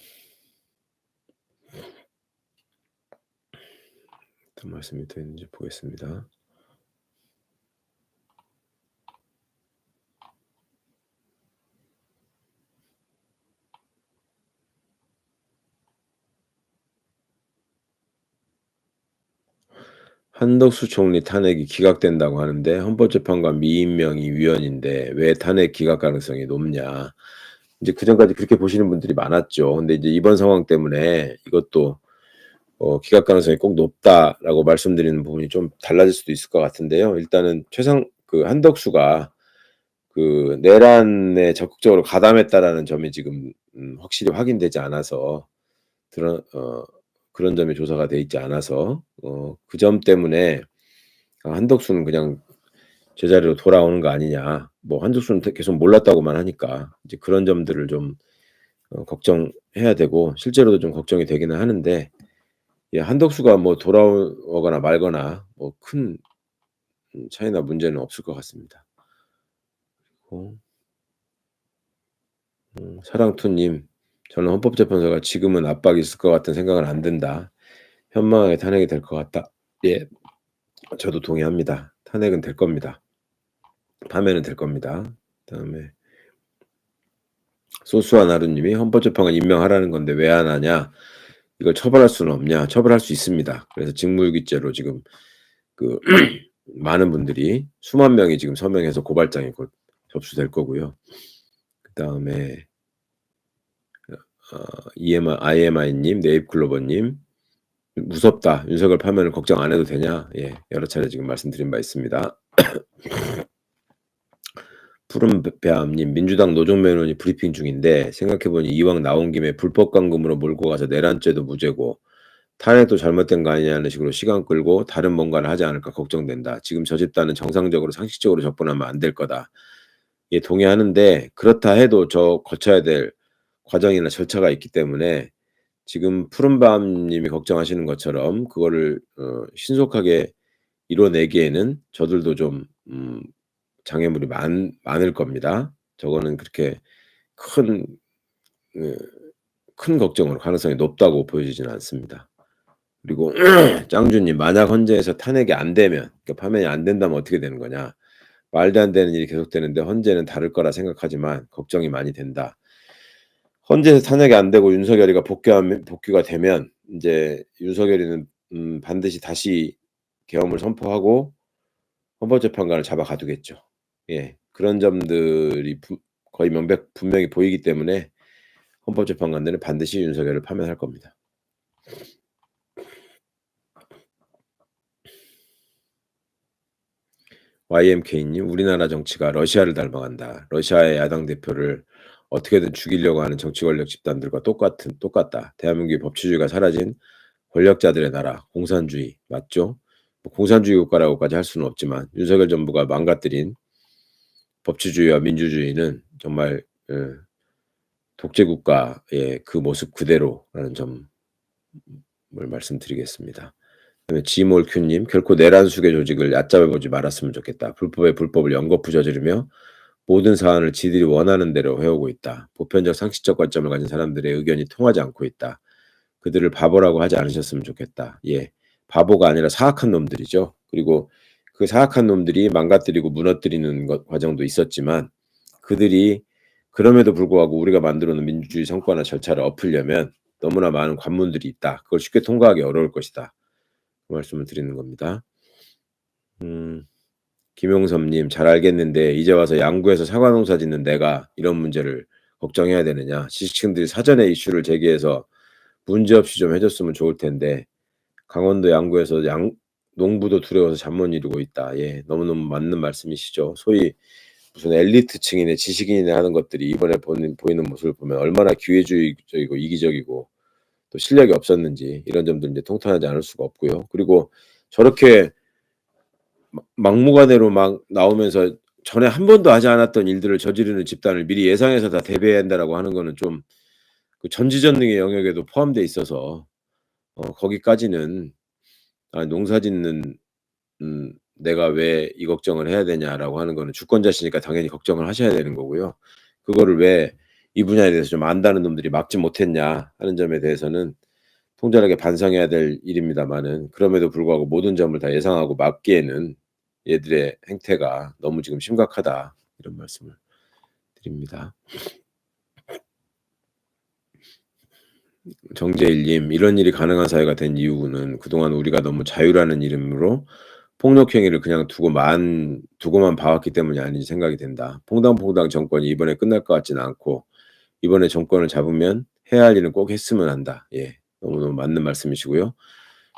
어떤 말씀이 더 있는지 보겠습니다. 한덕수 총리 탄핵이 기각된다고 하는데 헌법재판관 미임명이 위원인데 왜 탄핵 기각 가능성이 높냐. 이제 그전까지 그렇게 보시는 분들이 많았죠. 근데 이제 이번 상황 때문에 이것도 기각 가능성이 꼭 높다라고 말씀드리는 부분이 좀 달라질 수도 있을 것 같은데요. 일단은 한덕수가 내란에 적극적으로 가담했다라는 점이 지금 확실히 확인되지 않아서, 그런 그런 점이 조사가 돼 있지 않아서 그 점 때문에 '한덕수는 그냥 제자리로 돌아오는 거 아니냐.' 뭐 한덕수는 계속 몰랐다고만 하니까 이제 그런 점들을 좀 걱정해야 되고, 실제로도 좀 걱정이 되기는 하는데, 예, 한덕수가 뭐 돌아오거나 말거나 뭐 큰 차이나 문제는 없을 것 같습니다. 어 사랑투님 "저는 헌법재판소가 지금은 압박이 있을 것 같은 생각은 안 든다. 현명하게 탄핵이 될 것 같다." 예. 저도 동의합니다. 탄핵은 될 겁니다. 파면은 될 겁니다. 그다음에 소수한 하루님이 헌법재판관 임명하라는 건데 왜 안 하냐? 이걸 처벌할 수는 없냐? 처벌할 수 있습니다. 그래서 직무유기죄로 지금 그 많은 분들이 수만 명이 지금 서명해서 고발장이 곧 접수될 거고요. 그다음에 IMI님, 네잎클로버님, 무섭다. 윤석열 파면을 걱정 안 해도 되냐? 예, 여러 차례 지금 말씀드린 바 있습니다. 푸른뱀님, 민주당 노정면 의원이 브리핑 중인데 생각해보니 이왕 나온 김에 불법 감금으로 몰고 가서 내란죄도 무죄고 탄핵도 잘못된 거 아니냐는 식으로 시간 끌고 다른 뭔가를 하지 않을까 걱정된다. 지금 저 집단은 정상적으로 상식적으로 접근하면 안 될 거다. 예, 동의하는데 그렇다 해도 저 거쳐야 될 과정이나 절차가 있기 때문에 지금 푸른밤님이 걱정하시는 것처럼 그거를 신속하게 이뤄내기에는 저들도 좀 장애물이 많을 겁니다. 저거는 그렇게 큰 큰 걱정으로 가능성이 높다고 보여지지는 않습니다. 그리고 짱주님, 만약 헌재에서 탄핵이 안 되면, 그러니까 파면이 안 된다면 어떻게 되는 거냐? 말도 안 되는 일이 계속되는데 헌재는 다를 거라 생각하지만 걱정이 많이 된다. 헌재에서 탄핵이 안 되고 윤석열이가 복귀가 되면 이제 윤석열이는 반드시 다시 계엄을 선포하고 헌법재판관을 잡아 가두겠죠. 예. 그런 점들이 거의 분명히 보이기 때문에 헌법재판관들은 반드시 윤석열을 파면할 겁니다. YMK님, 우리나라 정치가 러시아를 닮아간다. 러시아의 야당 대표를 어떻게든 죽이려고 하는 정치 권력 집단들과 똑같다. 대한민국의 법치주의가 사라진 권력자들의 나라, 공산주의 맞죠? 뭐 공산주의 국가라고까지 할 수는 없지만 윤석열 정부가 망가뜨린 법치주의와 민주주의는 정말 독재 국가의 그 모습 그대로라는 점을 말씀드리겠습니다. 그다음에 지몰큐님, 결코 내란 수괴 조직을 얕잡아 보지 말았으면 좋겠다. 불법에 불법을 연거푸 저지르며 모든 사안을 지들이 원하는 대로 해오고 있다. 보편적 상식적 관점을 가진 사람들의 의견이 통하지 않고 있다. 그들을 바보라고 하지 않으셨으면 좋겠다. 예, 바보가 아니라 사악한 놈들이죠. 그리고 그 사악한 놈들이 망가뜨리고 무너뜨리는 과정도 있었지만 그들이 그럼에도 불구하고 우리가 만들어 놓은 민주주의 성과나 절차를 엎으려면 너무나 많은 관문들이 있다. 그걸 쉽게 통과하기 어려울 것이다. 그 말씀을 드리는 겁니다. 김용섭님, 잘 알겠는데 이제 와서 양구에서 사과 농사 짓는 내가 이런 문제를 걱정해야 되느냐. 지식층들이 사전에 이슈를 제기해서 문제없이 좀 해줬으면 좋을 텐데 강원도 양구에서 농부도 두려워서 잠 못 이루고 있다. 예, 너무너무 맞는 말씀이시죠. 소위 무슨 엘리트층이네 지식인이네 하는 것들이 이번에 보이는 모습을 보면 얼마나 기회주의적이고 이기적이고 또 실력이 없었는지 이런 점들 이제 통탄하지 않을 수가 없고요. 그리고 저렇게 막무가내로 막 나오면서 전에 한 번도 하지 않았던 일들을 저지르는 집단을 미리 예상해서 다 대비해야 한다라고 하는 거는 좀 그 전지전능의 영역에도 포함돼 있어서 거기까지는 농사짓는 내가 왜 이 걱정을 해야 되냐라고 하는 거는 주권자시니까 당연히 걱정을 하셔야 되는 거고요. 그거를 왜 이 분야에 대해서 좀 안다는 놈들이 막지 못했냐 하는 점에 대해서는 통절하게 반성해야 될 일입니다마는 그럼에도 불구하고 모든 점을 다 예상하고 막기에는 얘들의 행태가 너무 지금 심각하다 이런 말씀을 드립니다. 정재일님, 이런 일이 가능한 사회가 된 이유는 그동안 우리가 너무 자유라는 이름으로 폭력 행위를 그냥 두고만 봐왔기 때문이 아닌지 생각이 된다. 퐁당퐁당 정권이 이번에 끝날 것 같지는 않고 이번에 정권을 잡으면 해야 할 일은 꼭 했으면 한다. 예, 너무너무 맞는 말씀이시고요.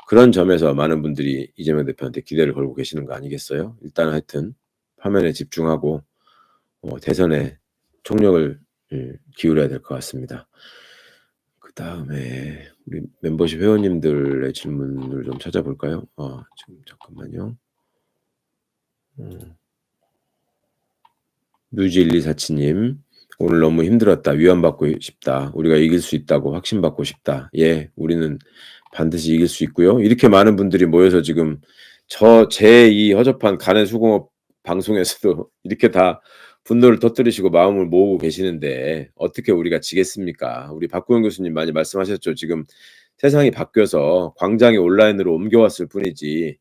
그런 점에서 많은 분들이 이재명 대표한테 기대를 걸고 계시는 거 아니겠어요? 일단 하여튼 파면에 집중하고 대선에 총력을 기울여야 될 것 같습니다. 그다음에 우리 멤버십 회원님들의 질문을 좀 찾아볼까요? 지금 잠깐만요. 뮤지1247님, 오늘 너무 힘들었다. 위안받고 싶다. 우리가 이길 수 있다고 확신받고 싶다. 예, 우리는 반드시 이길 수 있고요. 이렇게 많은 분들이 모여서 지금 제2 허접한 간의 수공업 방송에서도 이렇게 다 분노를 터뜨리시고 마음을 모으고 계시는데 어떻게 우리가 지겠습니까? 우리 박구영 교수님 많이 말씀하셨죠. 지금 세상이 바뀌어서 광장이 온라인으로 옮겨왔을 뿐이지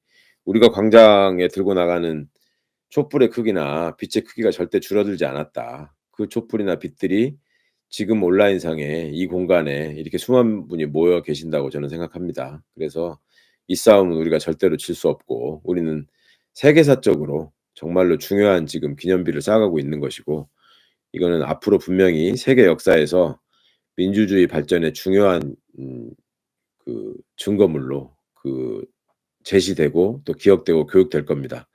우리가 광장에 들고 나가는 촛불의 크기나 빛의 크기가 절대 줄어들지 않았다. 그 촛불이나 빛들이 지금 온라인상에 이 공간에 이렇게 수만 분이 모여 계신다고 저는 생각합니다. 그래서 이 싸움은 우리가 절대로 질 수 없고 우리는 세계사적으로 정말로 중요한 지금 기념비를 쌓아가고 있는 것이고 이거는 앞으로 분명히 세계 역사에서 민주주의 발전의 중요한 그 증거물로 제시되고 또 기억되고 교육될 겁니다.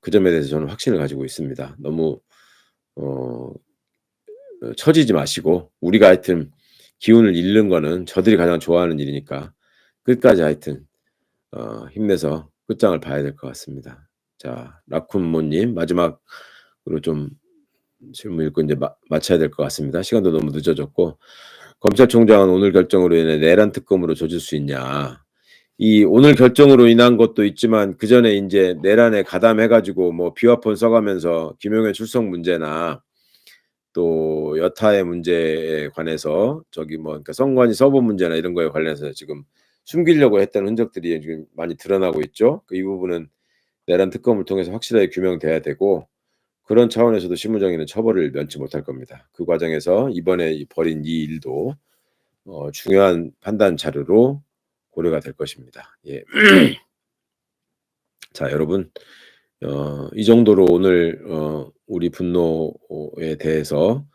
그 점에 대해서 저는 확신을 가지고 있습니다. 너무 어 처지지 마시고 우리가 하여튼 기운을 잃는 거는 저들이 가장 좋아하는 일이니까 끝까지 하여튼 힘내서 끝장을 봐야 될 것 같습니다. 자 라쿤모 님 마지막으로 좀 질문 읽고 인제 마쳐야 될 것 같습니다. 시간도 너무 늦어졌고 "검찰총장은 오늘 결정으로 인해 내란 특검으로 조질 수 있냐?" 이 오늘 결정으로 인한 것도 있지만 그전에 인제 내란에 가담해 가지고 뭐 비화폰 써 가면서 김용현 출석 문제나 또 여타의 문제에 관해서 저기 뭐 그러니까 선관위 서버 문제나 이런 거에 관련해서 지금 숨기려고 했던 흔적들이 지금 많이 드러나고 있죠. 이 부분은 내란 특검을 통해서 확실하게 규명돼야 되고 그런 차원에서도 실무적인 처벌을 면치 못할 겁니다. 그 과정에서 이번에 벌인 이 일도 중요한 판단 자료로 고려가 될 것입니다. 예. 자 여러분 이 정도로 오늘 우리 분노에 대해서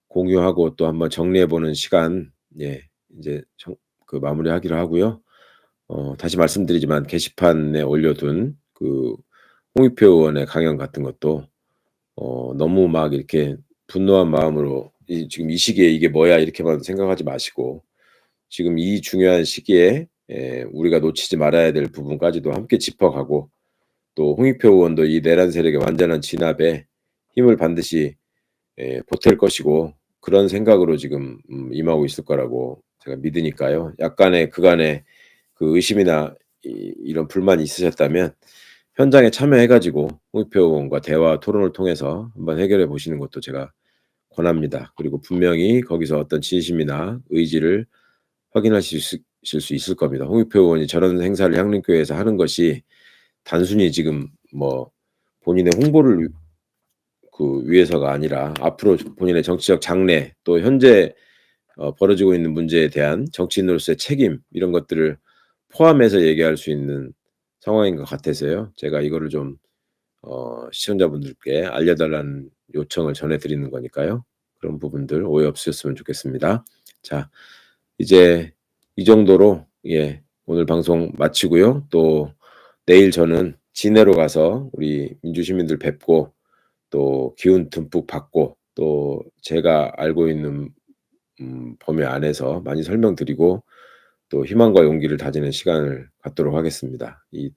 공유하고 또 한번 정리해 보는 시간 예 인제 마무리하기로 하고요. 다시 말씀드리지만 게시판에 올려둔 그 홍익표 의원의 강연 같은 것도 너무 막 이렇게 분노한 마음으로 지금 이 시기에 '이게 뭐야.' 이렇게만 생각하지 마시고 지금 이 중요한 시기에 우리가 놓치지 말아야 될 부분까지도 함께 짚어가고 또 홍익표 의원도 이 내란 세력의 완전한 진압에 힘을 반드시 보탤 것이고 그런 생각으로 지금 임하고 있을 거라고 제가 믿으니까요. 약간의 그간의 그 의심이나 이런 불만이 있으셨다면 현장에 참여해 가지고 홍익표 의원과 대화 토론을 통해서 한번 해결해 보시는 것도 제가 권합니다. 그리고 분명히 거기서 어떤 진심이나 의지를 확인하실 수 있을 겁니다. 홍익표 의원이 저런 행사를 향림교회에서 하는 것이 단순히 지금 뭐 본인의 홍보를 위해서가 아니라 앞으로 본인의 정치적 장래 또 현재 벌어지고 있는 문제에 대한 정치인으로서의 책임 이런 것들을 포함해서 얘기할 수 있는 상황인 것 같아서요. 제가 이거를 좀 시청자분들께 알려 달라는 요청을 전해 드리는 거니까요. 그런 부분들 오해 없으셨으면 좋겠습니다. 자 이제 이 정도로 예 오늘 방송 마치고요. 또 내일 저는 진해로 가서 우리 민주시민들 뵙고 또 기운 듬뿍 받고 또 제가 알고 있는 범위 안에서 많이 설명드리고 또 희망과 용기를 다지는 시간을 갖도록 하겠습니다. 이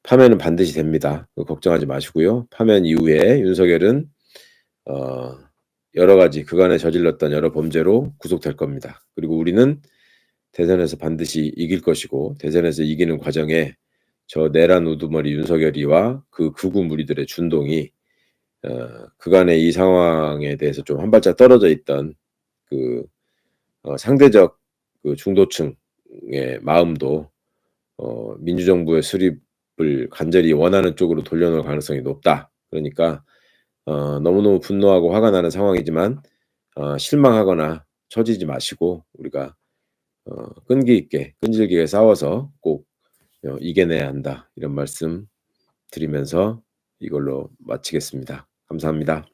파면은 반드시 됩니다. 걱정하지 마시고요. 파면 이후에 윤석열은 어 여러 가지 그간에 저질렀던 여러 범죄로 구속될 겁니다. 그리고 우리는 대선에서 반드시 이길 것이고 대선에서 이기는 과정에 저 내란 우두머리 윤석열이와 그 극우 무리들의 준동이 그간의 이 상황에 대해서 좀 한 발짝 떨어져 있던 그 상대적 그 중도층의 마음도 민주정부의 수립을 간절히 원하는 쪽으로 돌려놓을 가능성이 높다. 그러니까 너무너무 분노하고 화가 나는 상황이지만 실망하거나 처지지 마시고 우리가 끈기 있게 끈질기게 싸워서 꼭 이겨내야 한다. 이런 말씀 드리면서 이걸로 마치겠습니다. 감사합니다.